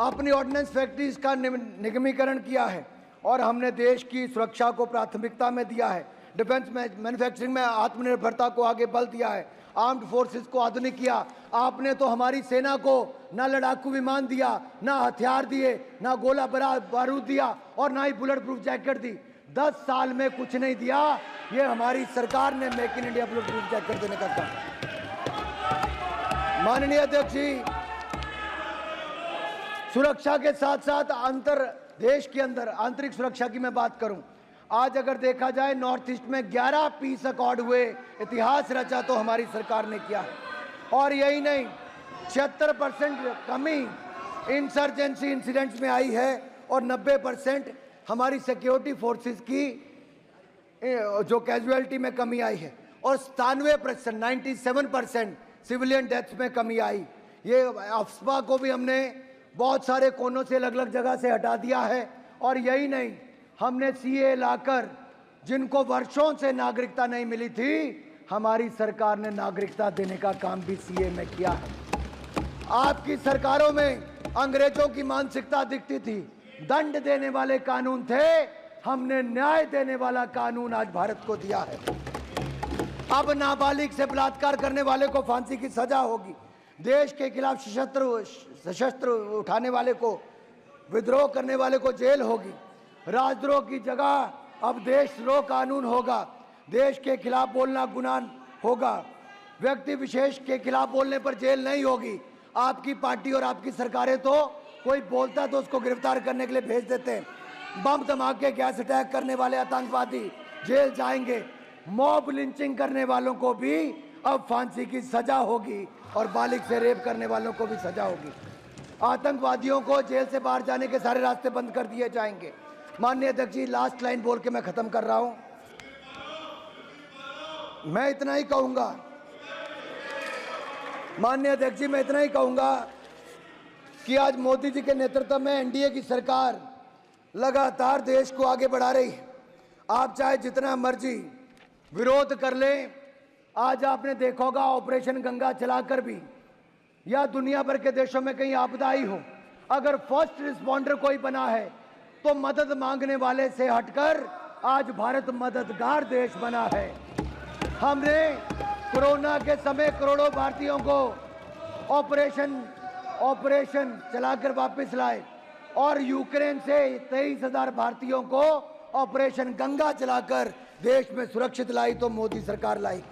अपनी ऑर्डिनेंस फैक्ट्रीज का निगमीकरण किया है और हमने देश की सुरक्षा को प्राथमिकता में दिया है। डिफेंस मैन्युफैक्चरिंग में आत्मनिर्भरता को आगे बल दिया है, आर्म्ड फोर्सेस को आधुनिक किया। आपने तो हमारी सेना को ना लड़ाकू विमान दिया, ना हथियार दिए, ना गोला बारूद दिया और ना ही बुलेट प्रूफ जैकेट दी। 10 साल में कुछ नहीं दिया। ये हमारी सरकार ने make in India bullet proof jacket देने का काम। माननीय अध्यक्ष जी, सुरक्षा के साथ साथ देश के अंदर आंतरिक सुरक्षा की मैं बात करूं, आज अगर देखा जाए नॉर्थ ईस्ट में 11 पीस अकॉर्ड हुए, इतिहास रचा तो हमारी सरकार ने किया है। और यही नहीं, 76% कमी इंसर्जेंसी इंसिडेंट्स में आई है और 90% हमारी सिक्योरिटी फोर्सेस की जो कैजुअलिटी में कमी आई है और 97% सिविलियन डेथ्स में कमी आई। ये अफवाह को भी हमने बहुत सारे कोनों से अलग अलग जगह से हटा दिया है। और यही नहीं, हमने CA लाकर, जिनको वर्षों से नागरिकता नहीं मिली थी, हमारी सरकार ने नागरिकता देने का काम भी CA में किया है। आपकी सरकारों में अंग्रेजों की मानसिकता दिखती थी, दंड देने वाले कानून थे, हमने न्याय देने वाला कानून आज भारत को दिया है। अब नाबालिग से बलात्कार करने वाले को फांसी की सजा होगी, देश के खिलाफ सशस्त्र उठाने वाले को, विद्रोह करने वाले को जेल होगी, राजद्रोह की जगह अब देशद्रोह कानून होगा, देश के खिलाफ बोलना गुनाह होगा, व्यक्ति विशेष के खिलाफ बोलने पर जेल नहीं होगी। आपकी पार्टी और आपकी सरकारें तो कोई बोलता तो उसको गिरफ्तार करने के लिए भेज देते हैं, बम धमाके गैस अटैक करने वाले आतंकवादी जेल जाएंगे, मॉब लिंचिंग करने वालों को भी अब फांसी की सजा होगी और बालिग से रेप करने वालों को भी सजा होगी। आतंकवादियों को जेल से बाहर जाने के सारे रास्ते बंद कर दिए जाएंगे। माननीय अध्यक्ष जी, लास्ट लाइन बोल के मैं खत्म कर रहा हूं। मैं इतना ही कहूंगा, माननीय अध्यक्ष जी, मैं इतना ही कहूंगा कि आज मोदी जी के नेतृत्व में NDA की सरकार लगातार देश को आगे बढ़ा रही है। आप चाहे जितना मर्जी विरोध कर लें, आज आपने देखा होगा ऑपरेशन गंगा चलाकर भी, या दुनिया भर के देशों में कहीं आपदा आई हो, अगर फर्स्ट रिस्पॉन्डर कोई बना है तो मदद मांगने वाले से हटकर आज भारत मददगार देश बना है। हमने कोरोना के समय करोड़ों भारतीयों को ऑपरेशन चलाकर वापस लाए और यूक्रेन से 23,000 भारतीयों को ऑपरेशन गंगा चलाकर देश में सुरक्षित लाई तो मोदी सरकार लाई।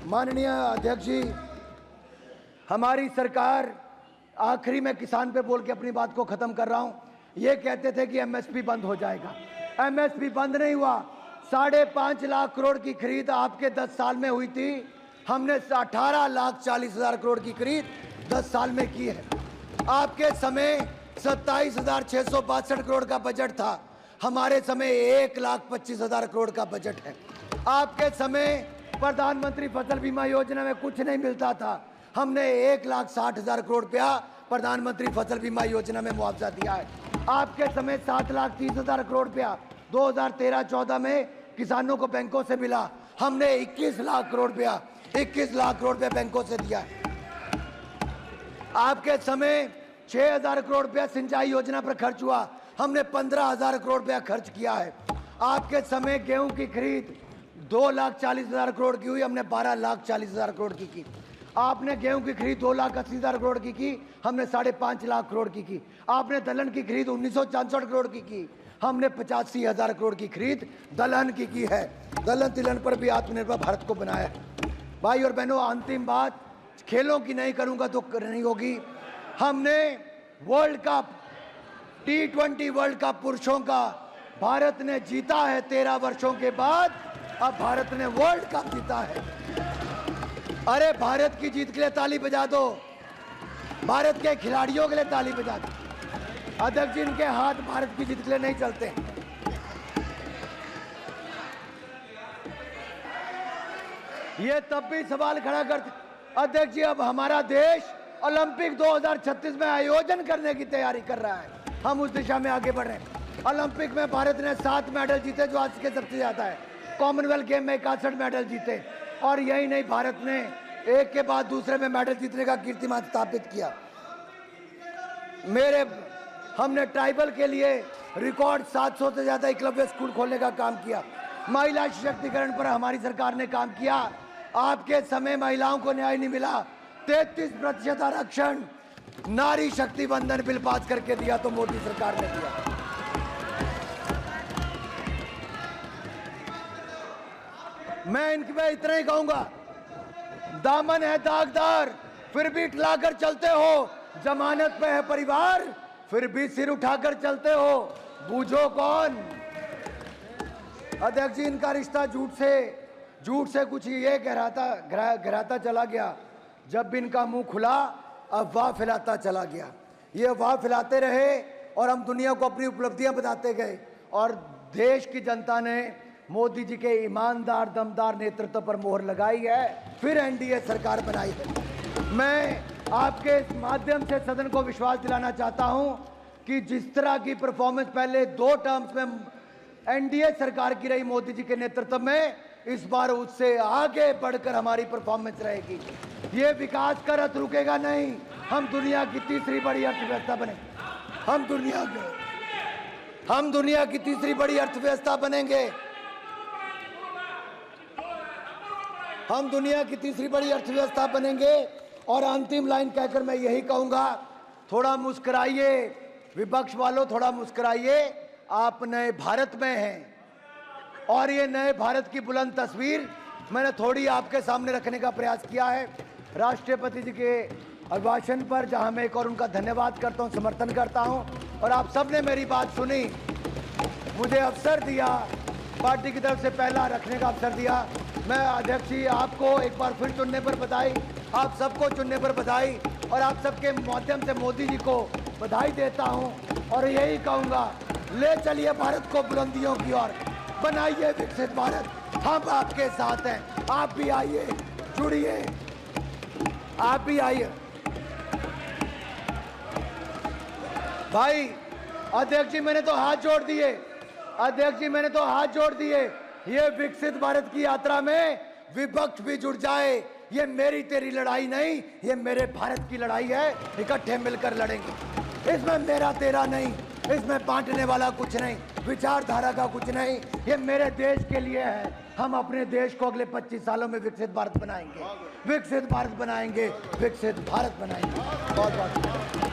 माननीय अध्यक्ष जी, हमारी सरकार, आखिरी में किसान पे बोल के अपनी बात को खत्म कर रहा हूं, ये कहते थे कि MSP बंद हो जाएगा। MSP बंद नहीं हुआ। 5.5 लाख करोड़ की खरीद आपके 10 साल में हुई थी, हमने 18,40,000 करोड़ की खरीद 10 साल में की है। आपके समय 27,662 करोड़ का बजट था, हमारे समय 1,25,000 करोड़ का बजट है। आपके समय प्रधानमंत्री फसल बीमा योजना में कुछ नहीं मिलता था, हमने 1,60,000 करोड़ रुपया प्रधानमंत्री फसल बीमा योजना में मुआवजा दिया है। आपके समय 7,30,000 करोड़ रुपया 2013-14 में किसानों को बैंकों से मिला, हमने 21 लाख करोड़ रुपया बैंकों से दिया है। आपके समय 6,000 करोड़ रुपया सिंचाई योजना पर खर्च हुआ, हमने 15,000 करोड़ रुपया खर्च किया है। आपके समय गेहूं की खरीद 2,40,000 करोड़ की हुई, हमने 12,40,000 करोड़ की। आपने गेहूं की खरीद 2,80,000 करोड़ की, हमने 5.5 लाख करोड़ की। आपने दलहन की खरीद 1,964 करोड़ की, हमने 85,000 करोड़ की खरीद दलहन की है। दलहन तिलहन पर भी आत्मनिर्भर भारत को बनाया है। भाई और बहनों, अंतिम बात खेलों की नहीं करूंगा तो नहीं होगी। हमने world cup T20 world cup पुरुषों का भारत ने जीता है 13 वर्षों के बाद। अब भारत ने वर्ल्ड कप जीता है। अरे भारत की जीत के लिए ताली बजा दो, भारत के खिलाड़ियों के लिए ताली बजा दो। अध्यक्ष जी, इनके हाथ भारत की जीत के लिए नहीं चलते। ये तब भी सवाल खड़ा करते, अध्यक्ष जी अब हमारा देश ओलंपिक 2036 में आयोजन करने की तैयारी कर रहा है, हम उस दिशा में आगे बढ़ रहे हैं। ओलंपिक में भारत ने 7 मेडल जीते, जो आज के सबसे ज्यादा है। कॉमनवेल्थ गेम में 61 मेडल जीते, और यही नहीं, भारत ने एक के बाद दूसरे में मेडल जीतने का कीर्तिमान स्थापित किया। हमने ट्राइबल के लिए रिकॉर्ड 700 से ज्यादा एकलव्य स्कूल खोलने का काम किया। महिला सशक्तिकरण पर हमारी सरकार ने काम किया। आपके समय महिलाओं को न्याय नहीं मिला। 33% आरक्षण नारी शक्ति वंदन बिल पास करके दिया तो मोदी सरकार ने दिया। मैं इनके इतना ही कहूंगा, दामन है दागदार फिर भी ठिलाकर चलते हो, जमानत पे है परिवार फिर भी सिर उठाकर चलते हो, बूझो कौन। अध्यक्ष जी, इनका रिश्ता झूठ से कुछ ये गहराता चला गया। जब भी इनका मुंह खुला अफवाह फैलाता चला गया। ये अफवाह फैलाते रहे और हम दुनिया को अपनी उपलब्धियां बताते गए, और देश की जनता ने मोदी जी के ईमानदार दमदार नेतृत्व पर मोहर लगाई है, फिर एनडीए सरकार बनाई है। मैं आपके इस माध्यम से सदन को विश्वास दिलाना चाहता हूं कि जिस तरह की परफॉर्मेंस पहले 2 टर्म्स में एनडीए सरकार की रही मोदी जी के नेतृत्व में, इस बार उससे आगे बढ़कर हमारी परफॉर्मेंस रहेगी। ये विकास का रथ रुकेगा नहीं। हम दुनिया की तीसरी बड़ी अर्थव्यवस्था बने, हम दुनिया की तीसरी बड़ी अर्थव्यवस्था बनेंगे। हम दुनिया की तीसरी बड़ी अर्थव्यवस्था बनेंगे। और अंतिम लाइन कहकर मैं यही कहूंगा, थोड़ा मुस्कुराइए विपक्ष वालों, थोड़ा मुस्कुराइए। आप नए भारत में हैं, और ये नए भारत की बुलंद तस्वीर मैंने थोड़ी आपके सामने रखने का प्रयास किया है। राष्ट्रपति जी के अभिभाषण पर, जहां मैं एक और उनका धन्यवाद करता हूं, समर्थन करता हूं, और आप सबने मेरी बात सुनी, मुझे अवसर दिया, पार्टी की तरफ से पहला रखने का अवसर दिया। मैं अध्यक्ष जी आपको एक बार फिर चुनने पर बधाई, आप सबको चुनने पर बधाई, और आप सबके माध्यम से मोदी जी को बधाई देता हूं, और यही कहूंगा, ले चलिए भारत को बुलंदियों की ओर, बनाइए विकसित भारत। हम आपके साथ हैं, आप भी आइए, जुड़िए, आप भी आइए। भाई अध्यक्ष जी मैंने तो हाथ जोड़ दिए, अध्यक्ष जी मैंने तो हाथ जोड़ दिए। ये विकसित भारत की यात्रा में विपक्ष भी जुड़ जाए। ये मेरी तेरी लड़ाई नहीं, ये मेरे भारत की लड़ाई है, इकट्ठे मिलकर लड़ेंगे। इसमें मेरा तेरा नहीं, इसमें बांटने वाला कुछ नहीं, विचारधारा का कुछ नहीं, ये मेरे देश के लिए है। हम अपने देश को अगले 25 सालों में विकसित भारत बनाएंगे, विकसित भारत बनाएंगे, विकसित भारत बनाएंगे। बहुत बहुत